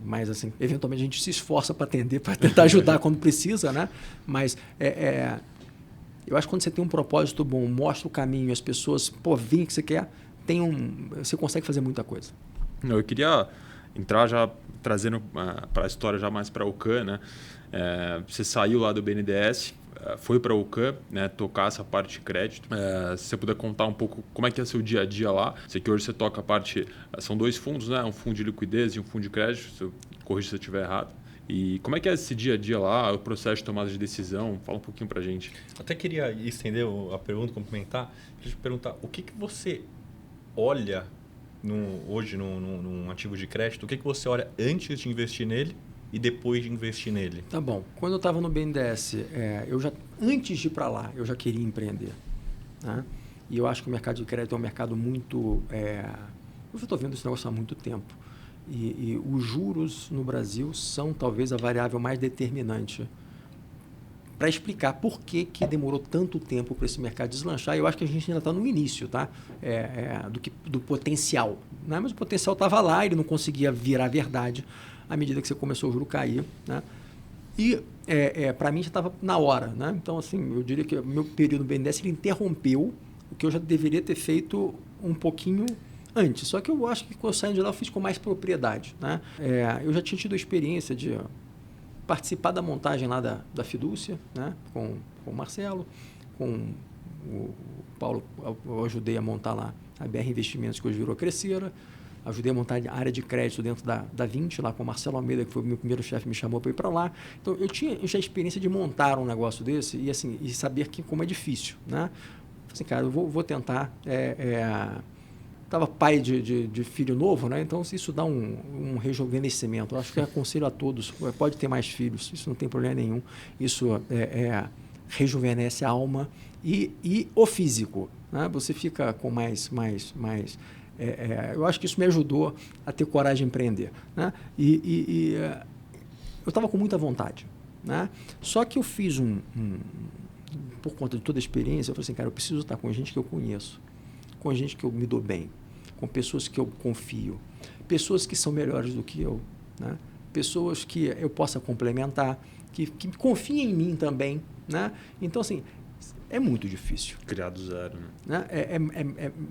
Mas assim, eventualmente a gente se esforça para atender, para tentar ajudar quando precisa, né? Mas eu acho que quando você tem um propósito bom, mostra o caminho, as pessoas, veem o que você quer, você consegue fazer muita coisa. Eu queria entrar já trazendo para a história já mais para a UCAN, né? Você saiu lá do BNDES, foi para a UCAN, né, tocar essa parte de crédito. Se você puder contar um pouco como é que é seu dia a dia lá. Sei que hoje você toca a parte... São 2 fundos, né? Um fundo de liquidez e um fundo de crédito. Corrija se eu estiver errado. E como é que é esse dia a dia lá, o processo de tomada de decisão? Fala um pouquinho para a gente. Até queria estender a pergunta, complementar. Queria te perguntar, o que você olha hoje num ativo de crédito? O que você olha antes de investir nele e depois de investir nele? Tá bom. Quando eu estava no BNDES, antes de ir para lá, eu já queria empreender. Né? E eu acho que o mercado de crédito é um mercado muito... eu já estou vendo esse negócio há muito tempo. E os juros no Brasil são talvez a variável mais determinante para explicar por que demorou tanto tempo para esse mercado deslanchar. Eu acho que a gente ainda está no início, tá? Do potencial. Né? Mas o potencial estava lá, ele não conseguia virar verdade à medida que você começou o juro cair. Né? E para mim já estava na hora. Né? Então, assim, eu diria que o meu período no BNDES ele interrompeu o que eu já deveria ter feito um pouquinho antes. Só que eu acho que quando eu saí de lá eu fiz com mais propriedade. Né? Eu já tinha tido a experiência de participar da montagem lá da Fidúcia, né? com o Marcelo, com o Paulo. Eu ajudei a montar lá a BR Investimentos, que hoje virou Crescera. Ajudei a montar a área de crédito dentro da 20, lá com o Marcelo Almeida, que foi o meu primeiro chefe, me chamou para ir para lá. Então, eu tinha já a experiência de montar um negócio desse e saber como é difícil. Né? Assim, cara, eu vou tentar... Estava pai de filho novo, né? Então isso dá um rejuvenescimento. Eu acho que eu aconselho a todos, pode ter mais filhos, isso não tem problema nenhum. Isso rejuvenesce a alma e o físico. Né? Você fica com mais eu acho que isso me ajudou a ter coragem de empreender. Né? Eu estava com muita vontade. Né? Só que eu fiz por conta de toda a experiência, eu falei assim, cara, eu preciso estar com gente que eu conheço, com gente que eu me dou bem, com pessoas que eu confio, pessoas que são melhores do que eu, né? Pessoas que eu possa complementar, que confiem em mim também. Né? Então, assim, é muito difícil. Criar do zero. Né?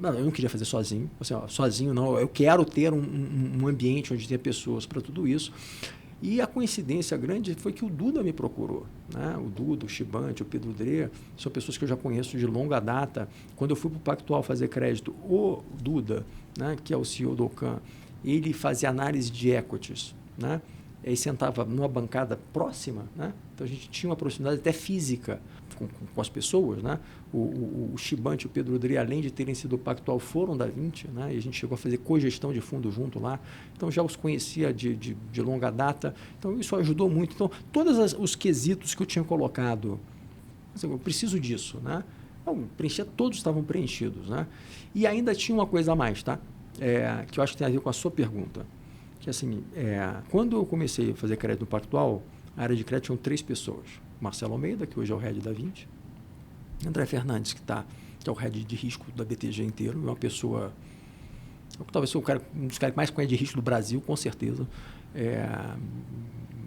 Eu não queria fazer sozinho. Assim, sozinho não. Eu quero ter um ambiente onde tenha pessoas para tudo isso. E a coincidência grande foi que o Duda me procurou. Né? O Duda, o Chibante, o Pedro Drê, são pessoas que eu já conheço de longa data. Quando eu fui para o Pactual fazer crédito, o Duda, né, que é o CEO do OCAN, ele fazia análise de equities. Né? E aí sentava numa bancada próxima. Né? Então a gente tinha uma proximidade até física com as pessoas. Né? O Chibante e o Pedro Drê, além de terem sido Pactual, foram da 20, né? E a gente chegou a fazer cogestão de fundo junto lá. Então, já os conhecia de longa data. Então, isso ajudou muito. Então, todos os quesitos que eu tinha colocado, assim, eu preciso disso. Né? Então, todos estavam preenchidos. Né? E ainda tinha uma coisa a mais, tá? Que eu acho que tem a ver com a sua pergunta. Que, assim, quando eu comecei a fazer crédito no Pactual, a área de crédito tinham 3 pessoas. Marcelo Almeida, que hoje é o head da 20. André Fernandes, que é o head de risco da BTG inteiro. É uma pessoa... talvez seja um dos caras que mais conhece de risco do Brasil, com certeza.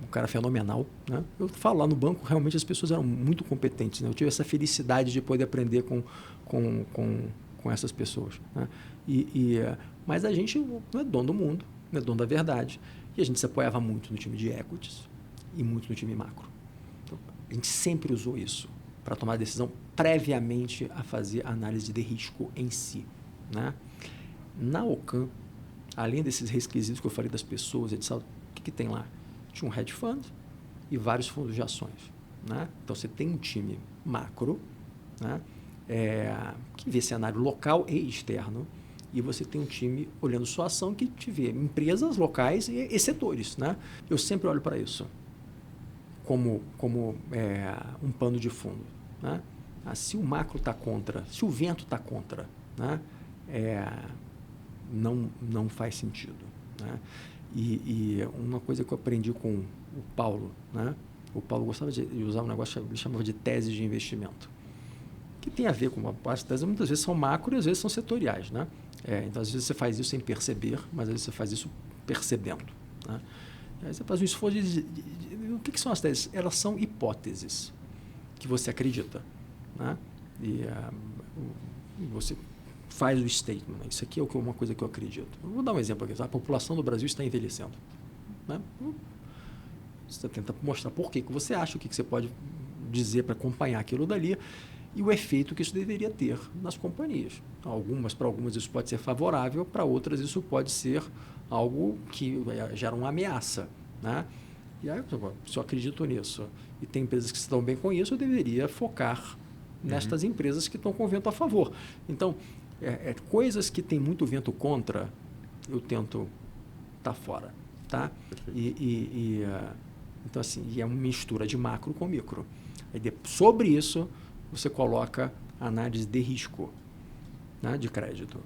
Um cara fenomenal. Né? Eu falo lá no banco, realmente as pessoas eram muito competentes. Né? Eu tive essa felicidade de poder aprender com essas pessoas. Né? Mas a gente não é dono do mundo, não é dono da verdade. E a gente se apoiava muito no time de equities e muito no time macro. Então, a gente sempre usou isso para tomar a decisão previamente a fazer a análise de risco em si. Né? Na OCAN, além desses requisitos que eu falei das pessoas, o que tem lá? Tinha um hedge fund e vários fundos de ações. Né? Então, você tem um time macro, né? Que vê cenário local e externo, e você tem um time olhando sua ação que te vê empresas locais e setores. Né? Eu sempre olho para isso como um pano de fundo. Né? Se o macro está contra, se o vento está contra, né? Não faz sentido. Né? E uma coisa que eu aprendi com o Paulo, né? O Paulo gostava de usar um negócio que ele chamava de tese de investimento, que tem a ver com as teses, muitas vezes são macro e às vezes são setoriais. Né? Então, às vezes você faz isso sem perceber, mas às vezes você faz isso percebendo. Né? Aí você faz um esforço o que são as teses? Elas são hipóteses que você acredita. Né? E você faz o statement. Né? Isso aqui é uma coisa que eu acredito. Eu vou dar um exemplo aqui. A população do Brasil está envelhecendo. Né? Você tenta mostrar por que você acha, o que você pode dizer para acompanhar aquilo dali e o efeito que isso deveria ter nas companhias. Para algumas isso pode ser favorável, para outras isso pode ser algo que gera uma ameaça. Né? E aí, se eu acredito nisso e tem empresas que estão bem com isso, eu deveria focar nestas empresas que estão com vento a favor. Então, coisas que tem muito vento contra, eu tento estar fora. Tá? Então, assim, é uma mistura de macro com micro. Sobre isso, você coloca análise de risco, né, de crédito.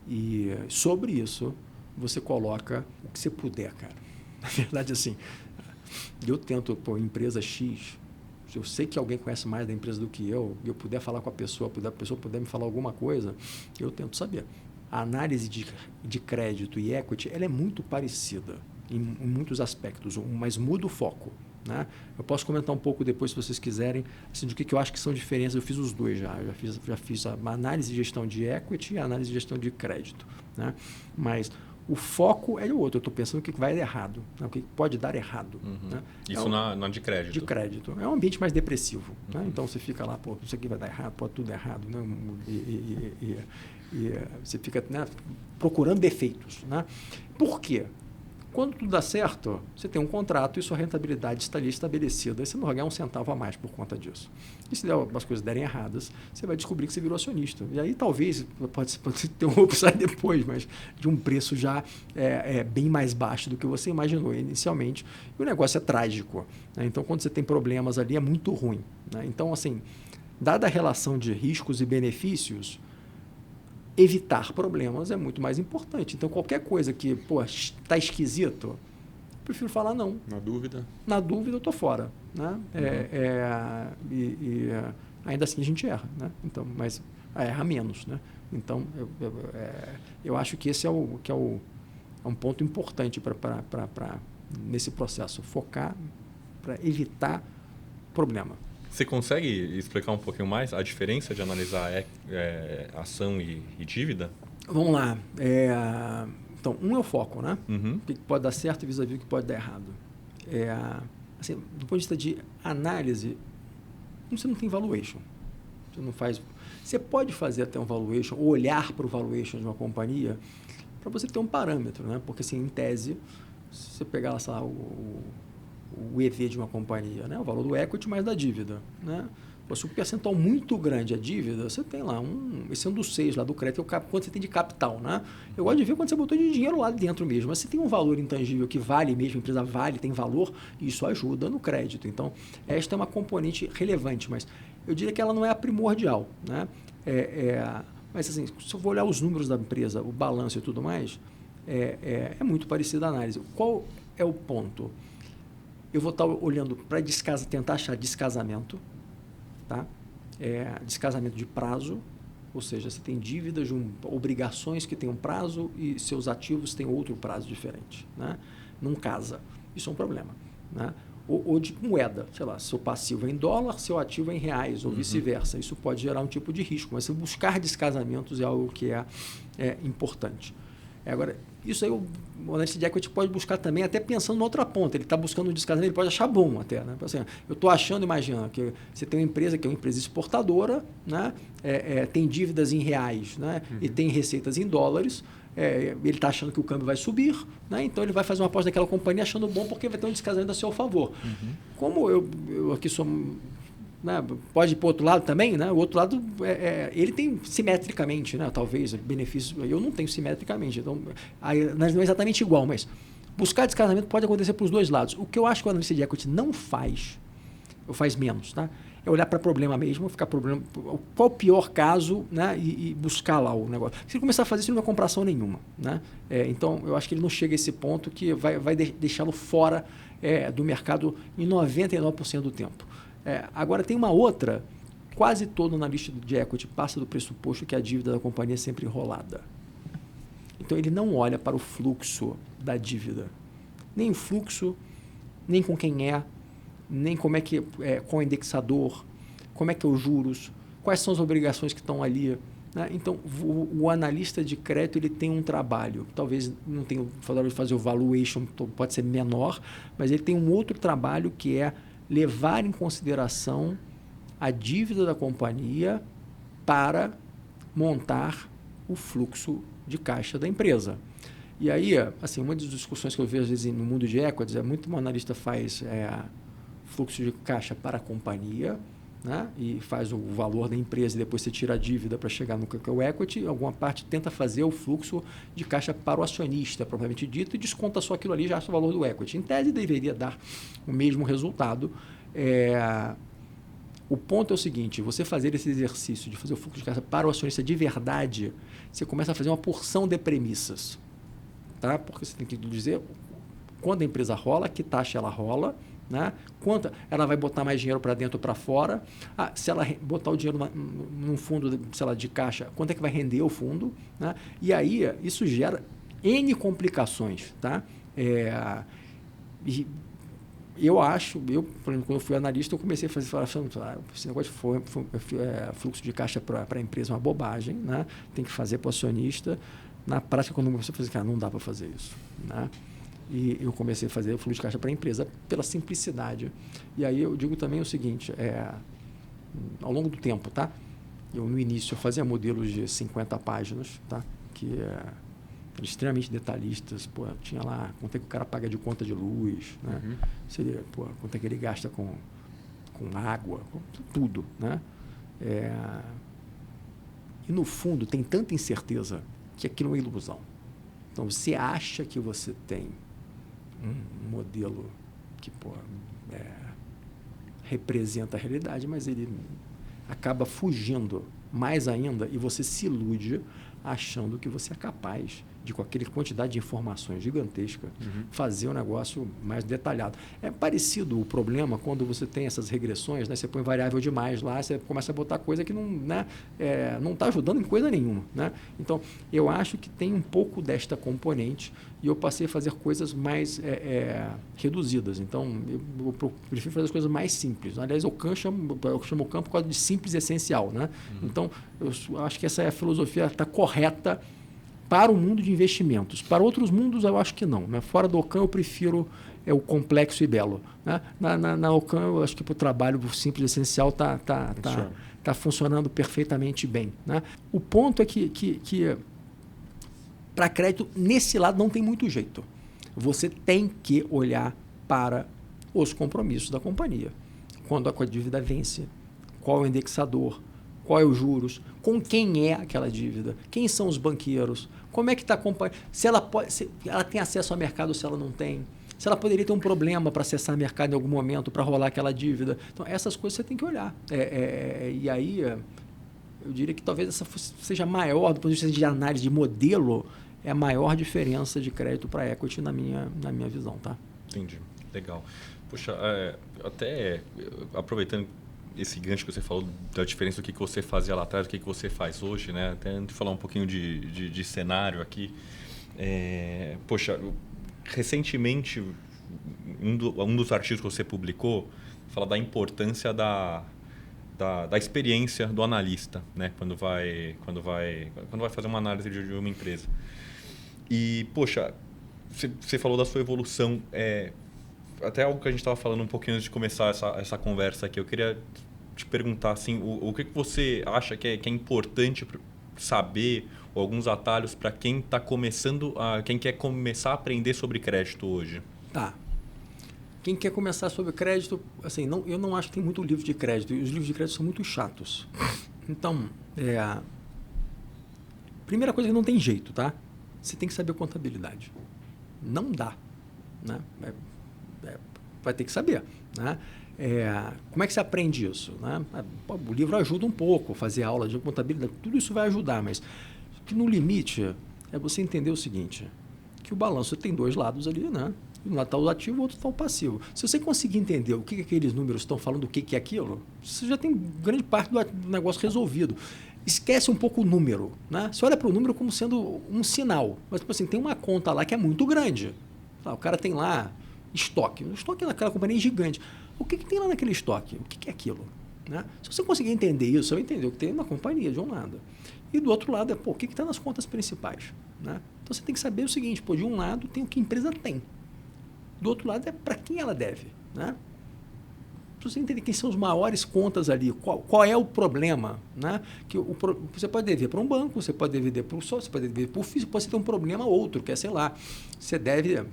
E sobre isso, você coloca o que você puder, cara. Na verdade, assim, eu tento, empresa X, se eu sei que alguém conhece mais da empresa do que eu puder falar com a pessoa puder me falar alguma coisa, eu tento saber. A análise de crédito e equity, ela é muito parecida em muitos aspectos, mas muda o foco. Né? Eu posso comentar um pouco depois, se vocês quiserem, assim, do que eu acho que são diferenças. Eu fiz os dois já. Já fiz a análise de gestão de equity e a análise de gestão de crédito. Né? Mas o foco é o outro. Eu estou pensando o que vai dar errado, né? O que pode dar errado. Né? Isso na de crédito. De crédito. É um ambiente mais depressivo. Né? Então, você fica lá, isso aqui vai dar errado, pode tudo errado. Né? E você fica, né, procurando defeitos. Né? Por quê? Quando tudo dá certo, você tem um contrato e sua rentabilidade está ali estabelecida. Aí você não vai ganhar um centavo a mais por conta disso. E se as coisas derem erradas, você vai descobrir que você virou acionista. E aí talvez pode ter um upside depois, mas de um preço já bem mais baixo do que você imaginou inicialmente. E o negócio é trágico. Né? Então, quando você tem problemas ali, é muito ruim. Né? Então, assim, dada a relação de riscos e benefícios, evitar problemas é muito mais importante. Então, qualquer coisa que está esquisito, eu prefiro falar não. Na dúvida, eu estou fora. Né? Ainda assim, a gente erra. Né? Então, mas erra menos. Né? Então, eu acho que esse é um ponto importante nesse processo. Focar para evitar problema. Você consegue explicar um pouquinho mais a diferença de analisar ação e dívida? Vamos lá. Então, um é o foco, né? O que pode dar certo vis-à-vis o que pode dar errado. Assim, do ponto de vista de análise, você não tem valuation. Você não faz. Você pode fazer até um valuation, ou olhar para o valuation de uma companhia, para você ter um parâmetro, né? Porque, assim, em tese, se você pegar, sei lá, o EV de uma companhia, né? O valor do equity mais da dívida. Né? Se um percentual muito grande é dívida, você tem lá esse é um dos 6 lá do crédito, quanto você tem de capital. Né? Eu gosto de ver quanto você botou de dinheiro lá dentro mesmo. Mas se tem um valor intangível que vale mesmo, a empresa vale, tem valor, isso ajuda no crédito. Então, esta é uma componente relevante, mas eu diria que ela não é a primordial. Né? Mas, assim, se eu vou olhar os números da empresa, o balanço e tudo mais, é muito parecida a análise. Qual é o ponto? Eu vou estar olhando para tentar achar descasamento, tá? Descasamento de prazo, ou seja, você tem dívidas, obrigações que têm um prazo e seus ativos têm outro prazo diferente. Né? Não casa. Isso é um problema. Né? Ou de moeda, sei lá, seu passivo é em dólar, seu ativo é em reais, ou vice-versa. Isso pode gerar um tipo de risco, mas buscar descasamentos é algo que é importante. Agora, isso aí o analista de equity pode buscar também, até pensando na outra ponta. Ele está buscando um descasamento, ele pode achar bom até. Né? Assim, eu estou achando, imagina, que você tem uma empresa que é uma empresa exportadora, né? Tem dívidas em reais, né? E tem receitas em dólares. ele está achando que o câmbio vai subir, né? Então ele vai fazer uma aposta naquela companhia achando bom porque vai ter um descasamento a seu favor. Como eu aqui sou... Né, pode ir para o outro lado também, né? O outro lado, ele tem simetricamente, né? Talvez, benefícios. Eu não tenho simetricamente. Então, não é exatamente igual, mas buscar descasamento pode acontecer para os dois lados. O que eu acho que o analista de equity não faz, ou faz menos, tá? É olhar para problema mesmo, ficar problema, qual o pior caso, né? E buscar lá o negócio. Se ele começar a fazer isso, ele não vai comprar ação nenhuma, né? Então, eu acho que ele não chega a esse ponto que vai deixá-lo fora do mercado em 99% do tempo. Agora, tem uma outra, quase todo analista de equity passa do pressuposto que a dívida da companhia é sempre enrolada. Então, ele não olha para o fluxo da dívida. Nem o fluxo, nem com quem nem como qual é o indexador, como é que é os juros, quais são as obrigações que estão ali. Né? Então, o analista de crédito ele tem um trabalho, talvez não tenha de fazer o valuation, pode ser menor, mas ele tem um outro trabalho que é levar em consideração a dívida da companhia para montar o fluxo de caixa da empresa. E aí, assim, uma das discussões que eu vejo às vezes no mundo de equities muito um analista faz fluxo de caixa para a companhia, né? E faz o valor da empresa e depois você tira a dívida para chegar no que é o equity. Alguma parte tenta fazer o fluxo de caixa para o acionista, propriamente dito, e desconta só aquilo ali, já acha o valor do equity. Em tese, deveria dar o mesmo resultado. O ponto é o seguinte, você fazer esse exercício de fazer o fluxo de caixa para o acionista de verdade, você começa a fazer uma porção de premissas. Tá? Porque você tem que dizer quando a empresa rola, que taxa ela rola, né? Quanto ela vai botar mais dinheiro para dentro ou para fora. Se ela botar o dinheiro num fundo, sei lá, de caixa, quanto é que vai render o fundo? Né? E aí isso gera N complicações. Tá? Eu acho, por exemplo, quando eu fui analista, eu comecei a falar esse negócio de fluxo de caixa para a empresa é uma bobagem, né? Tem que fazer para o acionista. Na prática, quando eu comecei a fazer, cara, não dá para fazer isso. Né? E eu comecei a fazer o fluxo de caixa para a empresa pela simplicidade. E aí eu digo também o seguinte, ao longo do tempo, tá? No início eu fazia modelos de 50 páginas, tá? Que eram extremamente detalhistas. Pô, tinha lá quanto é que o cara paga de conta de luz, né? Seria, quanto é que ele gasta com água, com tudo, né? E no fundo tem tanta incerteza que aquilo é uma ilusão. Então você acha que você tem um modelo que representa a realidade, mas ele acaba fugindo mais ainda e você se ilude achando que você é capaz de, com aquela quantidade de informações gigantesca, fazer um negócio mais detalhado. É parecido o problema quando você tem essas regressões, né? Você põe variável demais lá, você começa a botar coisa que não está ajudando em coisa nenhuma. Né? Então, eu acho que tem um pouco desta componente e eu passei a fazer coisas mais reduzidas. Então, eu prefiro fazer as coisas mais simples. Aliás, eu chamo o campo por causa de simples e essencial. Né? Então, eu acho que essa filosofia está correta para o mundo de investimentos. Para outros mundos, eu acho que não. Né? Fora do Ocam, eu prefiro o complexo e belo. Né? Na Ocam, eu acho que para o trabalho simples e essencial está funcionando perfeitamente bem. Né? O ponto é que para crédito, nesse lado, não tem muito jeito. Você tem que olhar para os compromissos da companhia. Quando a dívida vence, qual é o indexador, qual é os juros, com quem é aquela dívida, quem são os banqueiros, como é que está a companhia, se ela tem acesso ao mercado ou se ela não tem, se ela poderia ter um problema para acessar o mercado em algum momento, para rolar aquela dívida. Então, essas coisas você tem que olhar. E aí, eu diria que talvez essa seja maior, do ponto de vista de análise de modelo, é a maior diferença de crédito para equity na minha visão. Tá? Entendi. Legal. Puxa, até aproveitando esse gancho que você falou da diferença do que você fazia lá atrás, do que você faz hoje, né? Até antes de falar um pouquinho de cenário aqui. Poxa, recentemente, um dos artigos que você publicou fala da importância da experiência do analista, né? Quando vai fazer uma análise de uma empresa. E, poxa, você falou da sua evolução. Até algo que a gente estava falando um pouquinho antes de começar essa conversa aqui. Eu queria te perguntar assim, o que você acha que é importante saber ou alguns atalhos para quem está quem quer começar a aprender sobre crédito hoje? Tá. Quem quer começar sobre crédito, assim, eu não acho que tem muito livro de crédito. E os livros de crédito são muito chatos. Então, primeira coisa que não tem jeito, tá? Você tem que saber contabilidade. Não dá, né? Vai ter que saber, né? Como é que você aprende isso, né? O livro ajuda um pouco, fazer aula de contabilidade, tudo isso vai ajudar, mas que no limite é você entender o seguinte, que o balanço tem dois lados ali, né? Um lado está o ativo, o outro está o passivo. Se você conseguir entender o que aqueles números estão falando, o que é aquilo, você já tem grande parte do negócio resolvido. Esquece um pouco o número, né? Você olha para o número como sendo um sinal. Mas, tipo assim, tem uma conta lá que é muito grande. O cara tem lá estoque. O estoque naquela companhia é gigante. O que tem lá naquele estoque? O que é aquilo? Né? Se você conseguir entender isso, você vai entender o que tem na companhia, de um lado. E do outro lado o que está nas contas principais. Né? Então, você tem que saber o seguinte, de um lado tem o que a empresa tem. Do outro lado é para quem ela deve. Né? Se você entender quem são os maiores contas ali, qual é o problema, né? Você pode dever para um banco, você pode dever para o sócio, você pode dever para o físico, pode ter um problema outro, que é, sei lá, você deve...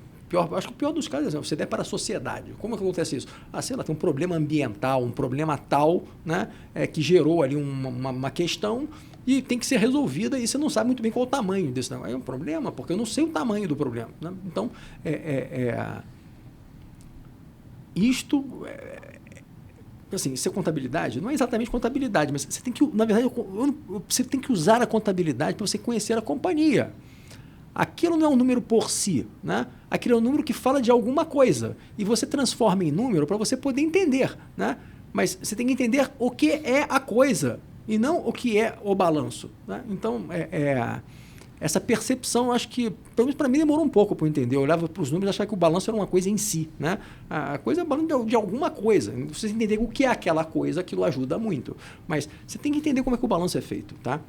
acho que o pior dos casos é você deve para a sociedade. Como é que acontece isso? Sei lá, tem um problema ambiental, um problema tal, né? Que gerou ali uma questão e tem que ser resolvida e você não sabe muito bem qual o tamanho desse negócio. É um problema, porque eu não sei o tamanho do problema. Né? Então, isto... assim, ser contabilidade não é exatamente contabilidade, mas você tem que, na verdade, você tem que usar a contabilidade para você conhecer a companhia. Aquilo não é um número por si, né? Aquilo é um número que fala de alguma coisa e você transforma em número para você poder entender, né? Mas você tem que entender o que é a coisa e não o que é o balanço, né? Então, essa percepção, acho que, pelo menos para mim, demorou um pouco para eu entender. Eu olhava para os números e achava que o balanço era uma coisa em si, né? A coisa é balanço de alguma coisa. Você entender o que é aquela coisa, aquilo ajuda muito. Mas você tem que entender como é que o balanço é feito, tá?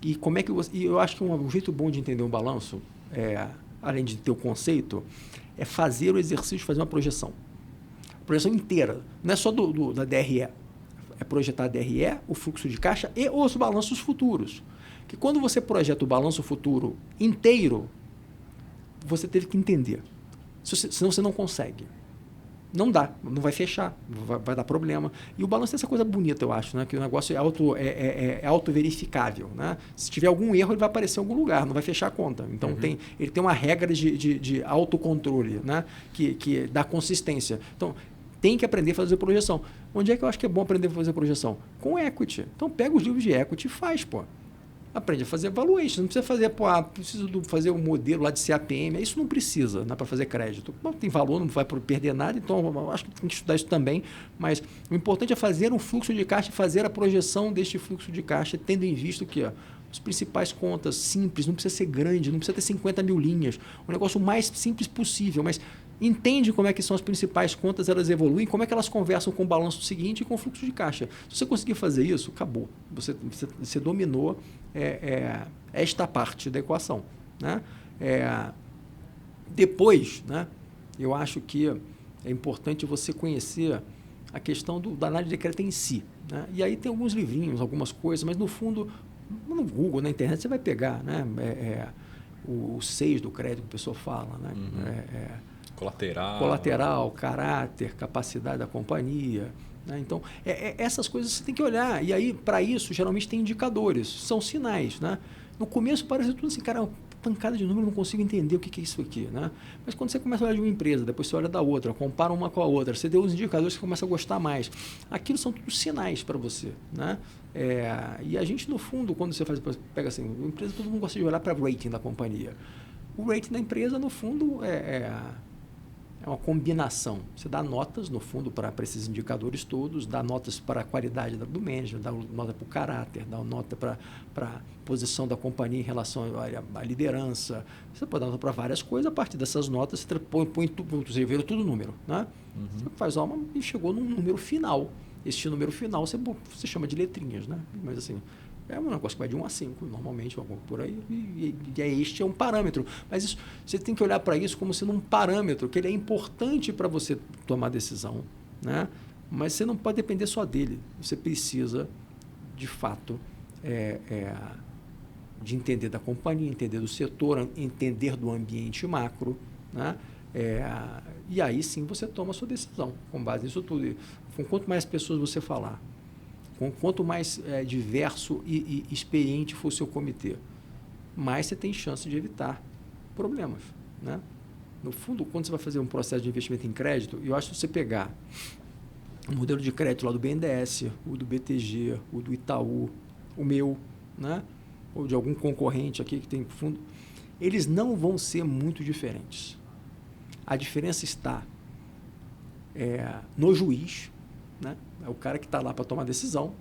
E como é que e eu acho que um jeito bom de entender um balanço, além de ter o conceito, é fazer o exercício de fazer uma projeção. Projeção inteira. Não é só da DRE. É projetar a DRE, o fluxo de caixa e os balanços futuros. Que quando você projeta o balanço futuro inteiro, você teve que entender. Senão você não consegue. Não dá, não vai fechar, vai dar problema. E o balanço é essa coisa bonita, eu acho, né? Que o negócio é auto-verificável. Né? Se tiver algum erro, ele vai aparecer em algum lugar, não vai fechar a conta. Então, ele tem uma regra de autocontrole, né? que dá consistência. Então, tem que aprender a fazer projeção. Onde é que eu acho que é bom aprender a fazer projeção? Com equity. Então, pega os livros de equity e faz, pô. Aprende a fazer valuation, não precisa fazer, preciso fazer um modelo lá de CAPM, isso não precisa, né, para fazer crédito. Bom, tem valor, não vai perder nada, então acho que tem que estudar isso também, mas o importante é fazer um fluxo de caixa e fazer a projeção deste fluxo de caixa, tendo em vista que as principais contas simples, não precisa ser grande, não precisa ter 50 mil linhas, o negócio mais simples possível, mas entende como é que são as principais contas, elas evoluem, como é que elas conversam com o balanço seguinte e com o fluxo de caixa. Se você conseguir fazer isso, acabou. Você dominou esta parte da equação. Né? Depois, né, eu acho que é importante você conhecer a questão da análise de crédito em si. Né? E aí tem alguns livrinhos, algumas coisas, mas no fundo, no Google, na internet, você vai pegar, né, o 6 do crédito que a pessoa fala, né? Colateral, caráter, capacidade da companhia. Né? Então, essas coisas você tem que olhar. E aí, para isso, geralmente tem indicadores, são sinais. Né? No começo parece tudo assim, cara, pancada de número, não consigo entender o que é isso aqui. Né? Mas quando você começa a olhar de uma empresa, depois você olha da outra, compara uma com a outra, você deu os indicadores, você começa a gostar mais. Aquilo são tudo sinais para você. Né? E a gente, no fundo, quando você pega assim, uma empresa, todo mundo gosta de olhar para o rating da companhia. O rating da empresa, no fundo, é uma combinação. Você dá notas, no fundo, para esses indicadores todos, dá notas para a qualidade do manager, dá nota para o caráter, dá nota para a posição da companhia em relação à liderança. Você pode dar nota para várias coisas, a partir dessas notas você põe tudo, você vê tudo número. Né? Você faz e chegou num número final. Este número final você chama de letrinhas. Né? Mas assim, é um negócio que vai de 1 a 5, normalmente, por aí, e este é um parâmetro. Mas isso, você tem que olhar para isso como sendo um parâmetro, que ele é importante para você tomar decisão, né? Mas você não pode depender só dele. Você precisa, de fato, de entender da companhia, entender do setor, entender do ambiente macro, né? E aí sim você toma a sua decisão com base nisso tudo. E com quanto mais pessoas você falar, com quanto mais diverso e experiente for o seu comitê, mais você tem chance de evitar problemas, né? No fundo, quando você vai fazer um processo de investimento em crédito, eu acho que você pegar o modelo de crédito lá do BNDES, o do BTG, o do Itaú, o meu, né? Ou de algum concorrente aqui que tem fundo, eles não vão ser muito diferentes. A diferença está no juiz, né? É o cara que está lá para tomar decisão,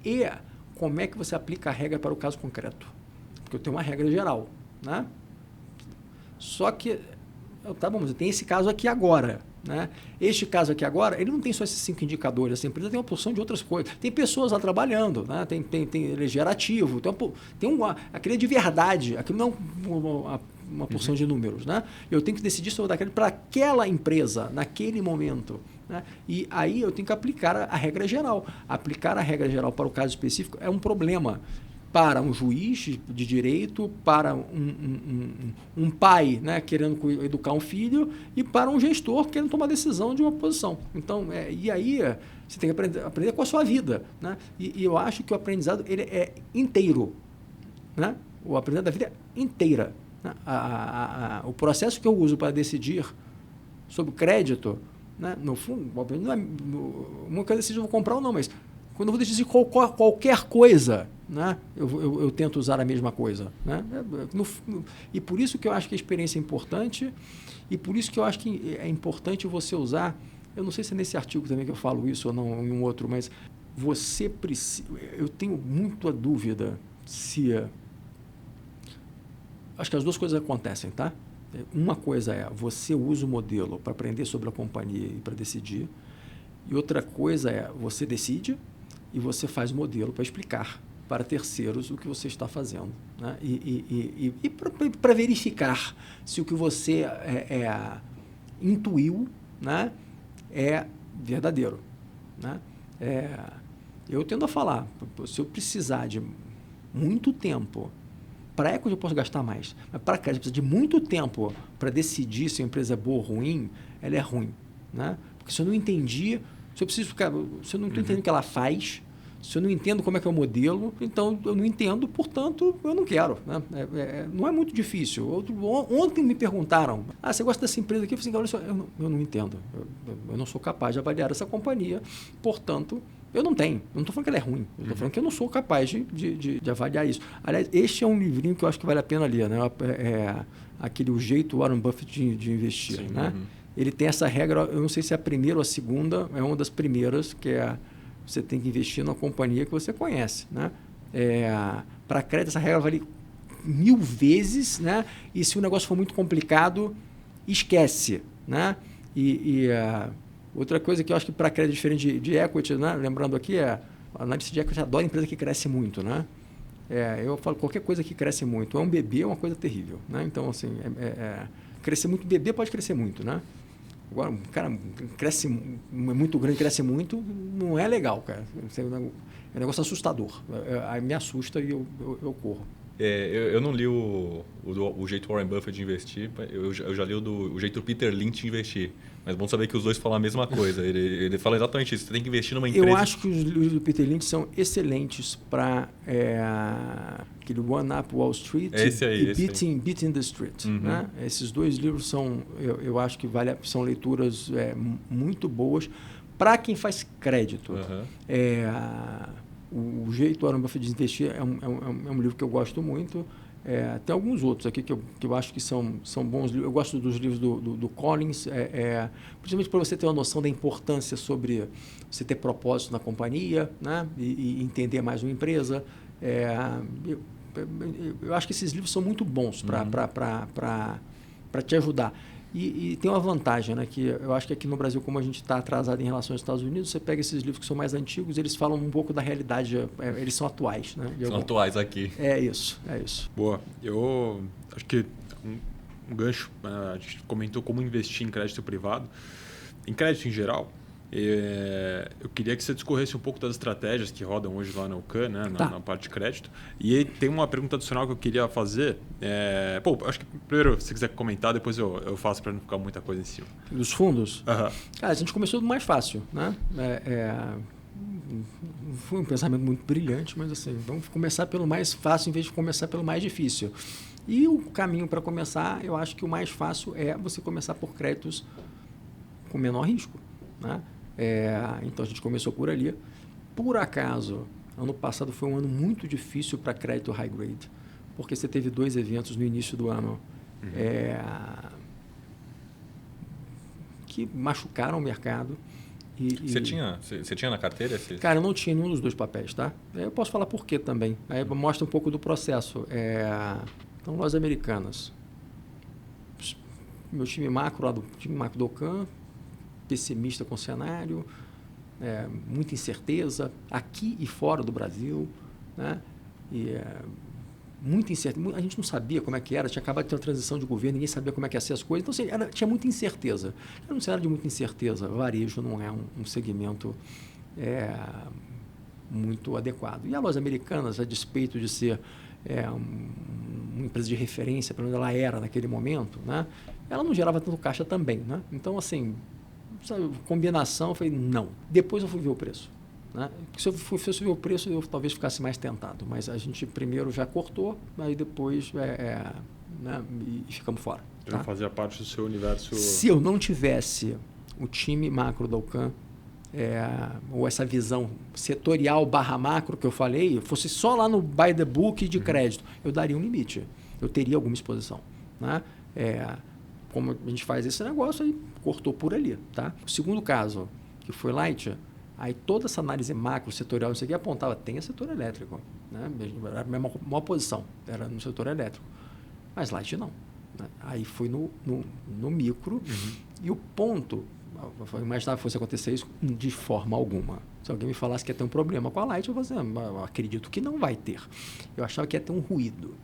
e como é que você aplica a regra para o caso concreto. Porque eu tenho uma regra geral, né? Só que, tá bom, mas tem esse caso aqui agora, né? Este caso aqui agora, ele não tem só esses 5 indicadores, essa empresa tem uma porção de outras coisas. Tem pessoas lá trabalhando, né? Ele é gerativo, aquele é de verdade, aquilo não é uma porção de números, né? Eu tenho que decidir sobre aquele para aquela empresa, naquele momento, né? E aí eu tenho que aplicar a regra geral. Aplicar a regra geral para o caso específico é um problema para um juiz de direito, para um pai, né, querendo educar um filho, e para um gestor querendo tomar decisão de uma posição. Então, e aí você tem que aprender com a sua vida, né? E eu acho que o aprendizado ele é inteiro, né? O aprendizado da vida é inteira, né? O processo que eu uso para decidir sobre crédito, né, no fundo, não é uma coisa decidir se eu vou comprar ou não, mas quando eu vou decidir qualquer coisa, né, eu tento usar a mesma coisa, né? E por isso que eu acho que a experiência é importante, e por isso que eu acho que é importante você usar, eu não sei se é nesse artigo também que eu falo isso ou não, em um outro, mas você precisa, eu tenho muita dúvida se... Acho que as duas coisas acontecem, tá? Uma coisa é você usa o modelo para aprender sobre a companhia e para decidir, e outra coisa é você decide e você faz o modelo para explicar para terceiros o que você está fazendo, né? E para verificar se o que você intuiu, né, é verdadeiro, né? Eu tendo a falar, se eu precisar de muito tempo, para equity eu posso gastar mais, mas para crédito eu preciso de muito tempo para decidir se a empresa é boa ou ruim, ela é ruim, né? Porque se eu não entendi, se eu não estou entendendo o que ela faz, se eu não entendo como é que é o modelo, então eu não entendo, portanto, eu não quero, né? Não é muito difícil. Ontem me perguntaram, você gosta dessa empresa aqui? Eu falei assim, eu não entendo. Eu não sou capaz de avaliar essa companhia, portanto, eu não tenho. Eu não estou falando que ela é ruim. Eu estou falando que eu não sou capaz de avaliar isso. Aliás, este é um livrinho que eu acho que vale a pena ler, né? Aquele O Jeito Warren Buffett de Investir. Sim, né? Ele tem essa regra, eu não sei se é a primeira ou a segunda, é uma das primeiras, que é você tem que investir numa companhia que você conhece, né? Para crédito, essa regra vale 1000 vezes, né? E se o negócio for muito complicado, esquece, né? Outra coisa que eu acho que para crédito é diferente de equity, né? Lembrando aqui, a análise de equity adora empresa que cresce muito, né? Eu falo, qualquer coisa que cresce muito, um bebê é uma coisa terrível, né? Então, assim, crescer muito, bebê pode crescer muito, né? Agora, um cara cresce muito grande, cresce muito, não é legal, cara. É um negócio assustador. Aí me assusta e eu corro. Eu não li o jeito Warren Buffett de investir, eu já li o jeito Peter Lynch de investir. Mas bom saber que os dois falam a mesma coisa. Ele fala exatamente isso. Você tem que investir numa empresa... Eu acho que os livros do Peter Lynch são excelentes para aquele One Up Wall Street e Beating the Street. Uhum. Né? Esses dois livros são, eu acho que são leituras muito boas para quem faz crédito. Uhum. O jeito Warren Buffett de investir é um livro que eu gosto muito. Tem alguns outros aqui que eu acho que são bons livros. Eu gosto dos livros do Collins, principalmente para você ter uma noção da importância sobre você ter propósito na companhia, né? E entender mais uma empresa. Eu acho que esses livros são muito bons para te ajudar. E tem uma vantagem, né? Que eu acho que aqui no Brasil, como a gente está atrasado em relação aos Estados Unidos, você pega esses livros que são mais antigos, eles falam um pouco da realidade, eles são atuais. Né? São atuais aqui. É isso. Boa. Eu acho que um gancho, a gente comentou como investir em crédito privado. Em crédito em geral, Eu queria que você discorresse um pouco das estratégias que rodam hoje lá na UCAN, né, na parte de crédito. E aí tem uma pergunta adicional que eu queria fazer. Acho que primeiro, se quiser comentar, depois eu faço para não ficar muita coisa em cima. Dos fundos? Cara, a gente começou do mais fácil, né? Foi um pensamento muito brilhante, mas assim, vamos começar pelo mais fácil em vez de começar pelo mais difícil. E o caminho para começar, eu acho que o mais fácil é você começar por créditos com menor risco, né? Então a gente começou por ali. Por acaso, ano passado foi um ano muito difícil para crédito high grade, porque você teve 2 eventos no início do ano que machucaram o mercado. Você tinha na carteira esses? Cara, eu não tinha nenhum dos 2 papéis, tá? Eu posso falar por quê também. Aí mostra um pouco do processo. Então, Lojas Americanas. Meu time macro lá time macro do OCAN, pessimista com o cenário, muita incerteza aqui e fora do Brasil, né? Muita incerteza. A gente não sabia como é que era, tinha acabado de ter uma transição de governo, ninguém sabia como é que ia ser as coisas. Então, assim, tinha muita incerteza. Era um cenário de muita incerteza. Varejo não é um segmento muito adequado. E a Lojas Americanas, a despeito de ser uma empresa de referência, pelo menos ela era naquele momento, né? Ela não gerava tanto caixa também, né? Então, assim, combinação, eu falei, não. Depois eu fui ver o preço. Né? Se eu fosse ver o preço, eu talvez ficasse mais tentado. Mas a gente primeiro já cortou, aí depois né? E ficamos fora. Já não fazia parte do seu universo... Se eu não tivesse o time macro da UCAN, ou essa visão setorial / macro que eu falei, fosse só lá no buy the book de crédito, eu daria um limite. Eu teria alguma exposição. Né? Como a gente faz esse negócio, aí cortou por ali. Tá? O segundo caso, que foi Light, aí toda essa análise macro, setorial, isso aqui apontava, tem o setor elétrico. Né? Era a minha maior posição, era no setor elétrico. Mas Light não. Né? Aí fui no micro e o ponto, eu imaginava que fosse acontecer isso de forma alguma. Se alguém me falasse que ia ter um problema com a Light, eu falei assim, eu acredito que não vai ter. Eu achava que ia ter um ruído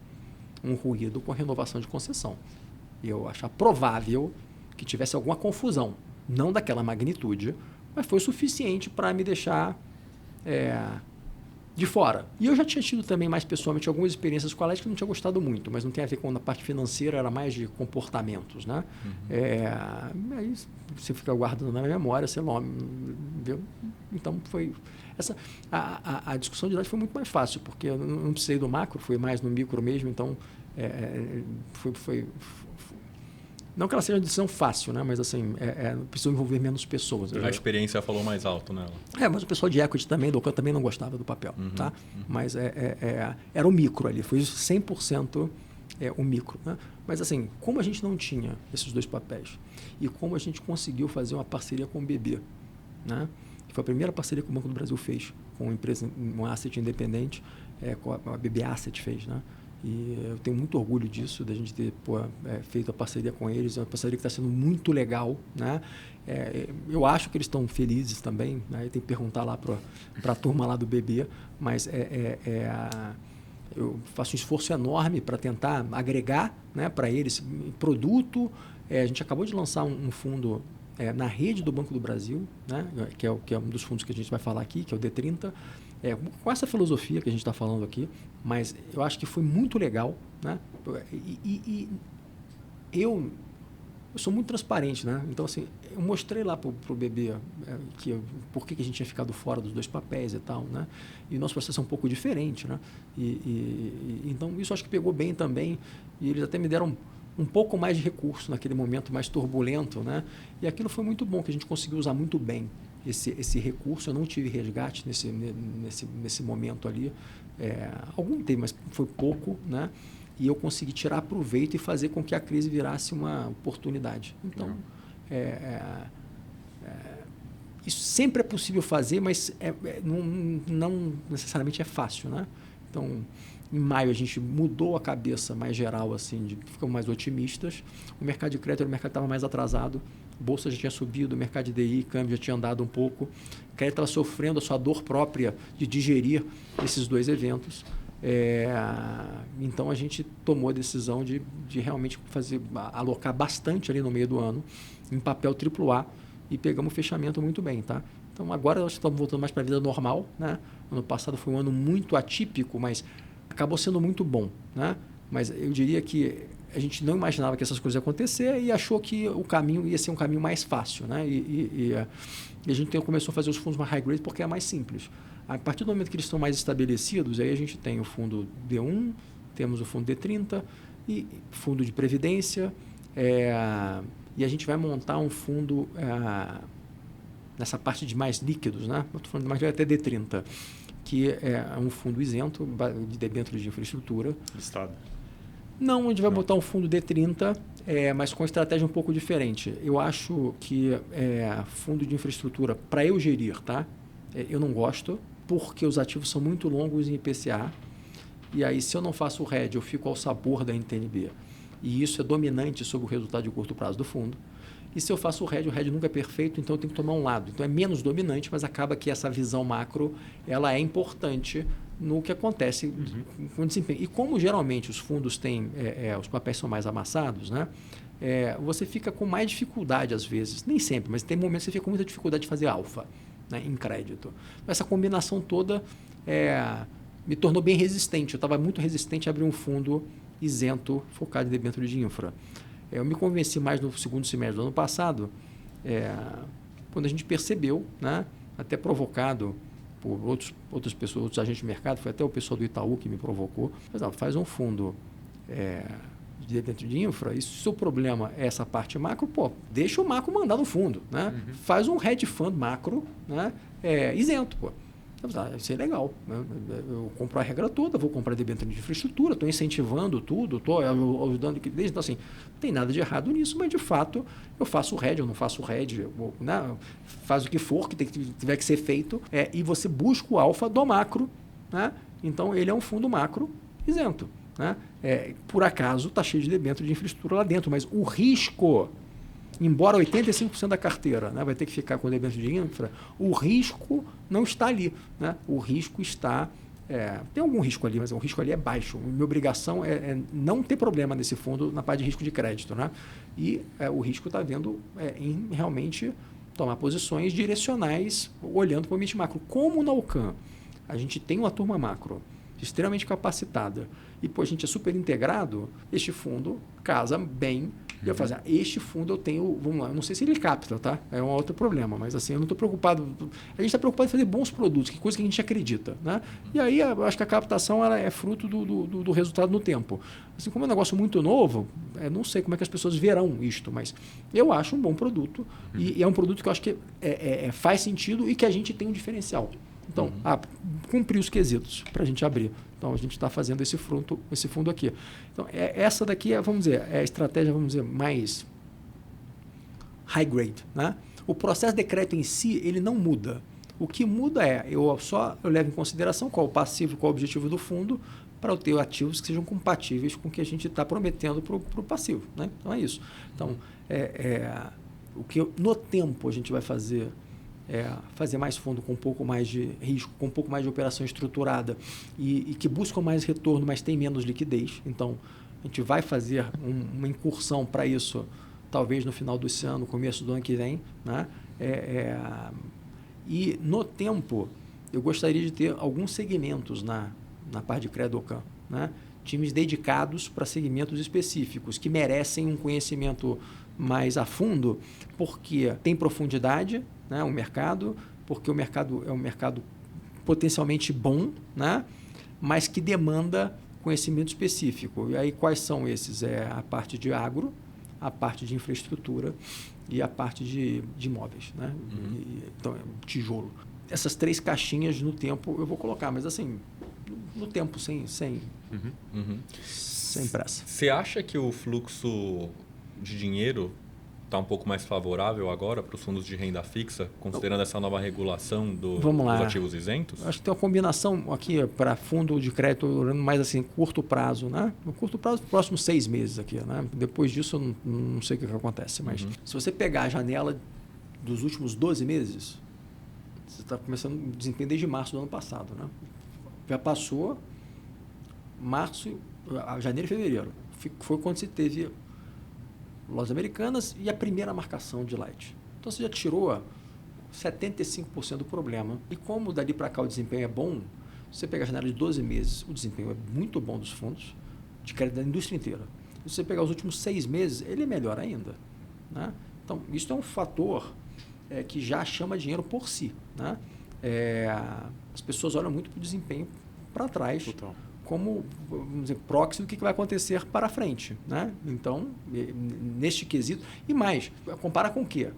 com a renovação de concessão. Eu achava provável que tivesse alguma confusão, não daquela magnitude, mas foi suficiente para me deixar de fora. E eu já tinha tido também mais pessoalmente algumas experiências com a Light que eu não tinha gostado muito, mas não tem a ver com a parte financeira, era mais de comportamentos. Né? Aí você fica guardando na memória, você não viu? Então foi... A discussão de Light foi muito mais fácil, porque eu não precisei do macro, foi mais no micro mesmo, então foi não que ela seja uma decisão fácil, né? Mas assim, precisou envolver menos pessoas. A experiência falou mais alto nela. Mas o pessoal de equity também, do OCAN, também não gostava do papel. Tá? Mas era o micro ali, foi 100% o micro. Né? Mas assim, como a gente não tinha esses 2 papéis e como a gente conseguiu fazer uma parceria com o BB, né? Que foi a primeira parceria que o Banco do Brasil fez com uma empresa, um asset independente, a BB Asset fez, né? E eu tenho muito orgulho disso, da gente ter feito a parceria com eles. É uma parceria que está sendo muito legal. Né? Eu acho que eles estão felizes também. Né? Tem que perguntar lá para a turma lá do BB. Mas eu faço um esforço enorme para tentar agregar, né, para eles produto. A gente acabou de lançar um fundo na rede do Banco do Brasil, né, que é um dos fundos que a gente vai falar aqui, que é o D30. Com essa filosofia que a gente está falando aqui, mas eu acho que foi muito legal. Né? E eu sou muito transparente. Né? Então, assim, eu mostrei lá para o bebê por que a gente tinha ficado fora dos 2 papéis e tal. Né? E o nosso processo é um pouco diferente. Né? Então, isso acho que pegou bem também. E eles até me deram um pouco mais de recurso naquele momento mais turbulento. Né? E aquilo foi muito bom, que a gente conseguiu usar muito bem esse recurso. Eu não tive resgate nesse momento ali. Algum teve, mas foi pouco, né? E eu consegui tirar proveito e fazer com que a crise virasse uma oportunidade. Então, isso sempre é possível fazer, mas não necessariamente é fácil, né? Então, em maio a gente mudou a cabeça mais geral, assim, ficamos mais otimistas. O mercado de crédito era o mercado que estava mais atrasado. Bolsa já tinha subido, o mercado de DI, câmbio já tinha andado um pouco. O crédito estava sofrendo a sua dor própria de digerir esses 2 eventos. Então, a gente tomou a decisão de realmente alocar bastante ali no meio do ano em papel AAA, e pegamos o fechamento muito bem, tá? Então agora nós estamos voltando mais para a vida normal, né? Ano passado foi um ano muito atípico, mas acabou sendo muito bom, né? Mas eu diria que a gente não imaginava que essas coisas iam acontecer e achou que o caminho ia ser um caminho mais fácil, né? E a gente começou a fazer os fundos mais high grade porque é mais simples. A partir do momento que eles estão mais estabelecidos, aí a gente tem o fundo D1, temos o fundo D30 e fundo de previdência, e a gente vai montar um fundo nessa parte de mais líquidos, né? Eu estou falando de mais até D30, que é um fundo isento de debêntures de infraestrutura. Listado. Não, a gente vai botar um fundo D30, mas com estratégia um pouco diferente. Eu acho que fundo de infraestrutura, para eu gerir, tá? Eu não gosto, porque os ativos são muito longos em IPCA, e aí se eu não faço o hedge, eu fico ao sabor da NTNB. E isso é dominante sobre o resultado de curto prazo do fundo. E se eu faço o hedge nunca é perfeito, então eu tenho que tomar um lado. Então é menos dominante, mas acaba que essa visão macro ela é importante no que acontece com o desempenho. E como geralmente os fundos têm, os papéis são mais amassados, né? Você fica com mais dificuldade às vezes, nem sempre, mas tem momentos que você fica com muita dificuldade de fazer alfa, né, em crédito. Essa combinação toda me tornou bem resistente. Eu estava muito resistente a abrir um fundo isento focado em debênture de infra. Eu me convenci mais no segundo semestre do ano passado, quando a gente percebeu, né, até provocado por outras pessoas, outros agentes de mercado, foi até o pessoal do Itaú que me provocou, mas faz um fundo de debênture de infra, e se o seu problema é essa parte macro, deixa o macro mandar no fundo, né? Faz um hedge fund macro, né, isento, isso é legal, né? Eu compro a regra toda, vou comprar debênture de infraestrutura, estou incentivando tudo, estou ajudando liquidez, então assim, não tem nada de errado nisso, mas de fato eu faço o hedge, eu não faço o hedge, né? Faz o que for que tiver que ser feito, e você busca o alfa do macro, né? Então ele é um fundo macro isento, né? Por acaso está cheio de debênture de infraestrutura lá dentro, mas o risco, embora 85% da carteira, né, vai ter que ficar com o debênture de infra, o risco não está ali, né? O risco está... tem algum risco ali, mas o risco ali é baixo. Minha obrigação é não ter problema nesse fundo na parte de risco de crédito, né? E o risco está vendo em realmente tomar posições direcionais olhando para o ambiente macro. Como na Alcan a gente tem uma turma macro extremamente capacitada e a gente é super integrado, este fundo casa bem. E eu falo assim, este fundo eu tenho, vamos lá, eu não sei se ele capta, tá? É um outro problema, mas assim, eu não estou preocupado. A gente está preocupado em fazer bons produtos, que coisa que a gente acredita, né? E aí eu acho que a captação ela é fruto do resultado no tempo. Assim, como é um negócio muito novo, não sei como é que as pessoas verão isto, mas eu acho um bom produto e é um produto que eu acho que faz sentido e que a gente tem um diferencial. Então, cumprir os quesitos para a gente abrir. Então, a gente está fazendo esse fundo aqui. Então, essa daqui vamos dizer, é a estratégia, vamos dizer, mais high grade, né? O processo de crédito em si, ele não muda. O que muda eu levo em consideração qual o passivo, qual o objetivo do fundo, para eu ter ativos que sejam compatíveis com o que a gente está prometendo para o passivo, né? Então, é isso. Então, o que no tempo a gente vai fazer fazer mais fundo com um pouco mais de risco, com um pouco mais de operação estruturada e que buscam mais retorno, mas tem menos liquidez. Então, a gente vai fazer uma incursão para isso, talvez no final desse ano, começo do ano que vem, né? E no tempo, eu gostaria de ter alguns segmentos na parte de crédito Alcan, né? Times dedicados para segmentos específicos, que merecem um conhecimento mais a fundo, porque tem profundidade, né, o mercado, porque o mercado é um mercado potencialmente bom, né, mas que demanda conhecimento específico. E aí quais são esses? A parte de agro, a parte de infraestrutura e a parte de imóveis, né? Então, tijolo. Essas 3 caixinhas no tempo eu vou colocar, mas assim, no tempo, sem pressa. Você acha que o fluxo de dinheiro está um pouco mais favorável agora para os fundos de renda fixa, considerando essa nova regulação dos ativos isentos? Acho que tem uma combinação aqui para fundo de crédito mais assim, curto prazo, né? No curto prazo, próximos 6 meses aqui, né? Depois disso, eu não sei o que acontece, mas se você pegar a janela dos últimos 12 meses, você está começando o desempenho desde março do ano passado, né? Já passou janeiro e fevereiro. Foi quando se teve Lojas Americanas e a primeira marcação de Light. Então você já tirou 75% do problema. E como dali para cá o desempenho é bom, se você pegar a janela de 12 meses, o desempenho é muito bom dos fundos de crédito da indústria inteira. Se você pegar os últimos 6 meses, ele é melhor ainda. Né? Então, isso é um fator que já chama dinheiro por si. Né? As pessoas olham muito para o desempenho para trás. Total. Como, vamos dizer, proxy do que vai acontecer para frente. Né? Então, neste quesito, e mais, compara com o quê?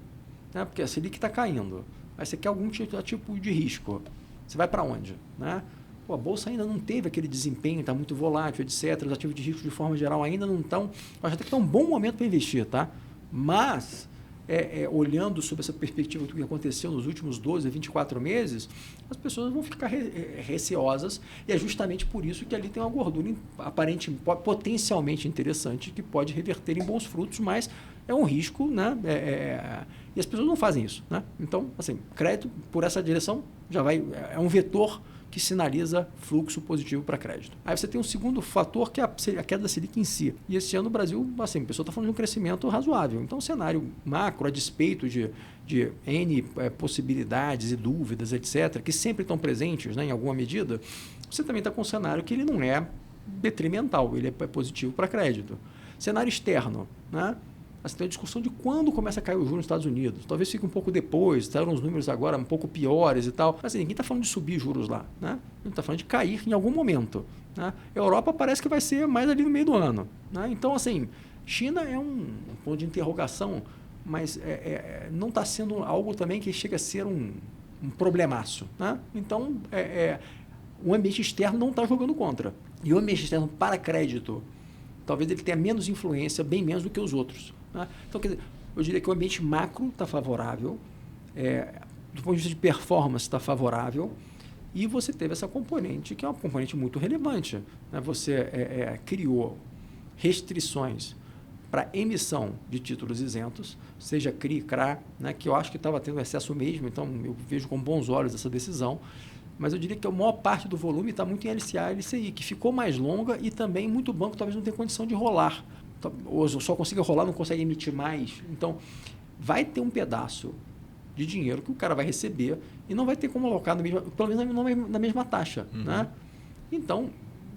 Né? Porque a Selic está caindo, aí você quer algum tipo de risco, você vai para onde? Né? Pô, a Bolsa ainda não teve aquele desempenho, está muito volátil, etc. Os ativos de risco, de forma geral, ainda não estão... Acho até que está um bom momento para investir, tá? Mas, olhando sobre essa perspectiva do que aconteceu nos últimos 12 a 24 meses, as pessoas vão ficar receosas e é justamente por isso que ali tem uma gordura aparentemente, potencialmente interessante que pode reverter em bons frutos, mas é um risco, né? E as pessoas não fazem isso, né? Então, assim, crédito por essa direção já vai... É um vetor que sinaliza fluxo positivo para crédito. Aí você tem um segundo fator, que é a queda da Selic em si. E esse ano o Brasil, assim, a pessoa está falando de um crescimento razoável. Então, o cenário macro, a despeito de N possibilidades e dúvidas, etc., que sempre estão presentes, né, em alguma medida, você também está com um cenário que ele não é detrimental, ele é positivo para crédito. Cenário externo, né? Você tem a discussão de quando começa a cair o juros nos Estados Unidos. Talvez fique um pouco depois, saíram os números agora um pouco piores e tal. Mas assim, ninguém está falando de subir juros lá. Né? Ele está falando de cair em algum momento. Né? A Europa parece que vai ser mais ali no meio do ano. Né? Então, assim, China é um ponto de interrogação, mas não está sendo algo também que chega a ser um problemaço. Né? Então, o ambiente externo não está jogando contra. E o ambiente externo para crédito, talvez ele tenha menos influência, bem menos do que os outros. Né? Então, quer dizer, eu diria que o ambiente macro está favorável, do ponto de vista de performance está favorável, e você teve essa componente, que é uma componente muito relevante. Né? Você criou restrições para emissão de títulos isentos, seja CRI, CRA, né? Que eu acho que estava tendo excesso mesmo, então eu vejo com bons olhos essa decisão. Mas eu diria que a maior parte do volume está muito em LCA e LCI, que ficou mais longa e também muito banco talvez não tenha condição de rolar. Ou só consiga rolar, não consegue emitir mais. Então, vai ter um pedaço de dinheiro que o cara vai receber e não vai ter como alocar, pelo menos na mesma taxa. Uhum. Né? Então,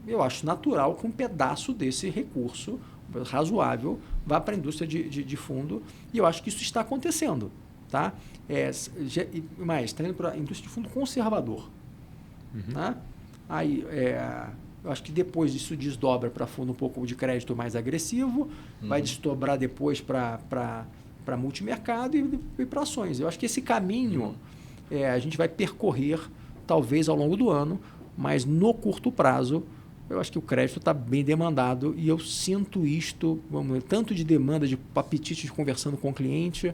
eu acho natural que um pedaço desse recurso razoável vá para a indústria de fundo, e eu acho que isso está acontecendo. Tá? Mas está indo para a indústria de fundo conservador. Uhum. Né? Aí, eu acho que depois disso desdobra para fundo um pouco de crédito mais agressivo, vai desdobrar depois para multimercado e para ações. Eu acho que esse caminho a gente vai percorrer talvez ao longo do ano, mas no curto prazo eu acho que o crédito está bem demandado e eu sinto isto, tanto de demanda, de apetite de conversando com o cliente,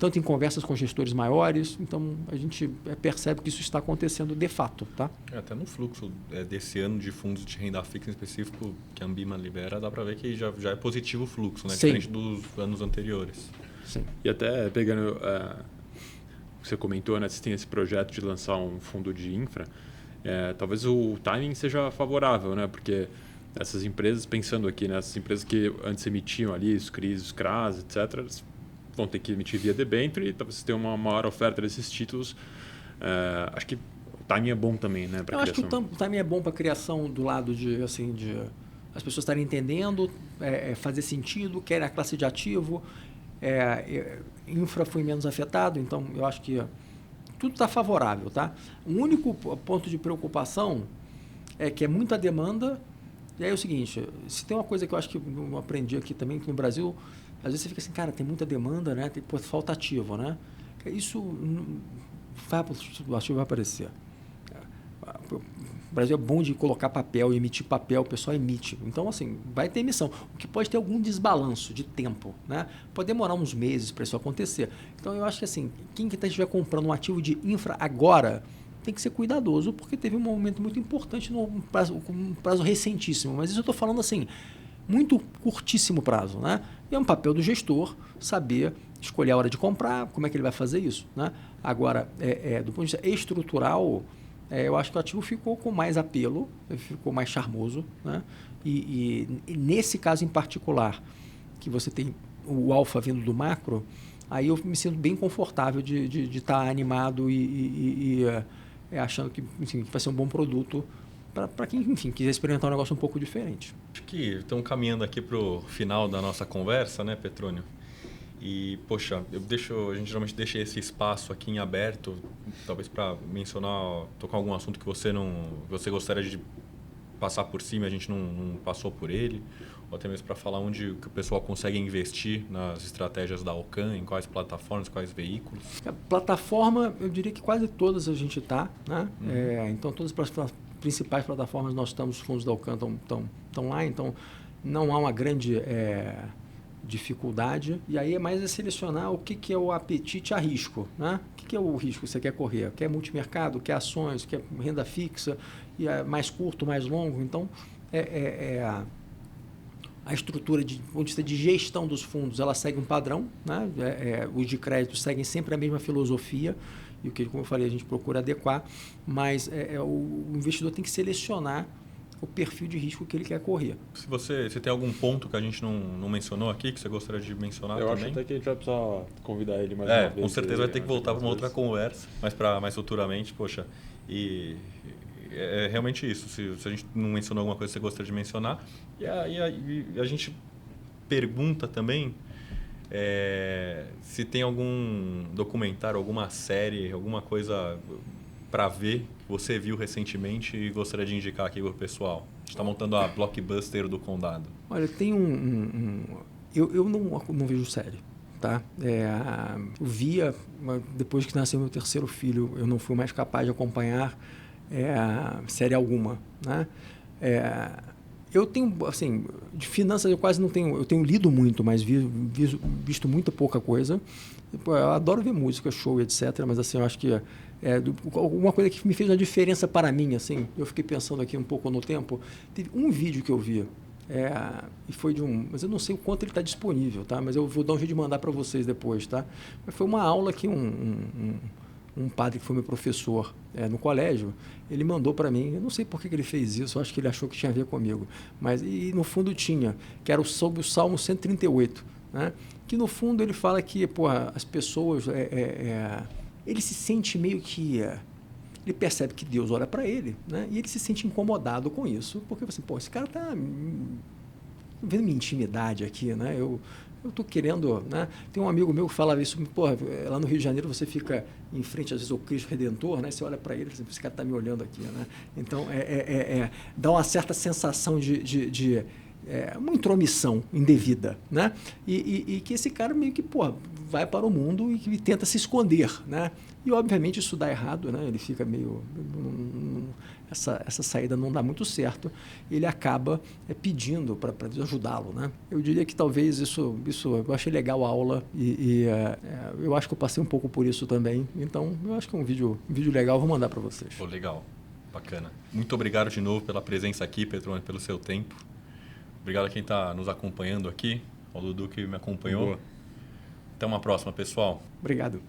tanto em conversas com gestores maiores. Então, a gente percebe que isso está acontecendo de fato. Tá? Até no fluxo desse ano de fundos de renda fixa em específico, que a Ambima libera, dá para ver que já é positivo o fluxo, né? Diferente dos anos anteriores. Sim. E até pegando... você comentou, né? Você tem esse projeto de lançar um fundo de infra. Talvez o timing seja favorável, né? Porque essas empresas, pensando aqui, né? Essas empresas que antes emitiam ali os CRIs, os CRAs, etc., vão ter que emitir via debênture e talvez você tenha uma maior oferta desses títulos. Acho que o timing é bom também, né? Eu acho que o timing é bom para a criação do lado de as pessoas estarem entendendo, fazer sentido, querem a classe de ativo, infra foi menos afetado, então eu acho que tudo está favorável. Tá? O único ponto de preocupação é que é muita demanda. E aí é o seguinte, se tem uma coisa que eu acho que eu aprendi aqui também, que no Brasil, às vezes você fica assim, cara, tem muita demanda, né? Falta ativo, né? Isso, o ativo vai aparecer. O Brasil é bom de colocar papel, emitir papel, o pessoal emite. Então, assim, vai ter emissão. O que pode ter algum desbalanço de tempo, né? Pode demorar uns meses para isso acontecer. Então, eu acho que, assim, quem estiver comprando um ativo de infra agora tem que ser cuidadoso, porque teve um momento muito importante um prazo recentíssimo. Mas isso eu estou falando, assim, muito curtíssimo prazo, né? E é um papel do gestor saber escolher a hora de comprar, como é que ele vai fazer isso, né? Agora, do ponto de vista estrutural, eu acho que o ativo ficou com mais apelo, ficou mais charmoso, né? E nesse caso em particular, que você tem o alfa vindo do macro, aí eu me sinto bem confortável de estar animado e achando que, enfim, que vai ser um bom produto para quem, enfim, quiser experimentar um negócio um pouco diferente. Acho que estamos caminhando aqui para o final da nossa conversa, né, Petrônio? E, poxa, a gente geralmente deixa esse espaço aqui em aberto, talvez para mencionar, tocar algum assunto que você gostaria de passar por cima, a gente não passou por ele, ou até mesmo para falar onde que o pessoal consegue investir nas estratégias da Alcan, em quais plataformas, quais veículos. A plataforma, eu diria que quase todas a gente está, né? Então, todas as principais plataformas nós estamos, os fundos da Alcan estão lá, então não há uma grande dificuldade. E aí é mais selecionar o que é o apetite a risco, né? O que é o risco que você quer correr? Quer multimercado, quer ações, quer renda fixa, e é mais curto, mais longo. Então, a estrutura de gestão dos fundos, ela segue um padrão, né? Os de crédito seguem sempre a mesma filosofia, e o que, como eu falei, a gente procura adequar, mas o investidor tem que selecionar o perfil de risco que ele quer correr. Se você tem algum ponto que a gente não mencionou aqui, que você gostaria de mencionar também? Eu acho até que a gente vai precisar convidar ele mais uma vez. Com certeza vai ter que voltar para uma outra conversa, mas para mais futuramente, poxa, e é realmente isso. Se a gente não mencionou alguma coisa que você gostaria de mencionar, e a gente pergunta também se tem algum documentário, alguma série, alguma coisa para ver que você viu recentemente e gostaria de indicar aqui para o pessoal. A gente está montando a Blockbuster do Condado. Olha, tem eu não vejo série, tá? Eu via, depois que nasceu meu terceiro filho, eu não fui mais capaz de acompanhar série alguma, né? Eu tenho, assim, de finanças eu quase não tenho, eu tenho lido muito, mas visto muita pouca coisa. Eu adoro ver música, show, etc., mas assim, eu acho que uma coisa que me fez uma diferença para mim, assim, eu fiquei pensando aqui um pouco no tempo, teve um vídeo que eu vi, e foi mas eu não sei o quanto ele está disponível, tá? Mas eu vou dar um jeito de mandar para vocês depois, tá? Mas foi uma aula que um padre que foi meu professor no colégio, ele mandou para mim, eu não sei por que ele fez isso, eu acho que ele achou que tinha a ver comigo, mas e no fundo tinha, que era sobre o Salmo 138, né? Que no fundo ele fala que as pessoas, ele se sente meio que, ele percebe que Deus olha para ele, né? E ele se sente incomodado com isso, porque assim, esse cara está vendo minha intimidade aqui, né? Eu estou querendo, né? Tem um amigo meu que falava isso, lá no Rio de Janeiro você fica em frente, às vezes, ao Cristo Redentor, né? Você olha para ele, esse cara está me olhando aqui, né? Então, dá uma certa sensação de uma intromissão indevida, né? E que esse cara meio que, vai para o mundo e tenta se esconder, né? E, obviamente, isso dá errado, né? Ele fica meio... Essa saída não dá muito certo. Ele acaba pedindo para Deus ajudá-lo, né? Eu diria que talvez isso eu achei legal a aula e eu acho que eu passei um pouco por isso também. Então, eu acho que é um vídeo legal, vou mandar para vocês. Legal, bacana. Muito obrigado de novo pela presença aqui, Petrônio, pelo seu tempo. Obrigado a quem está nos acompanhando aqui, ao Dudu que me acompanhou. Boa. Até uma próxima, pessoal. Obrigado.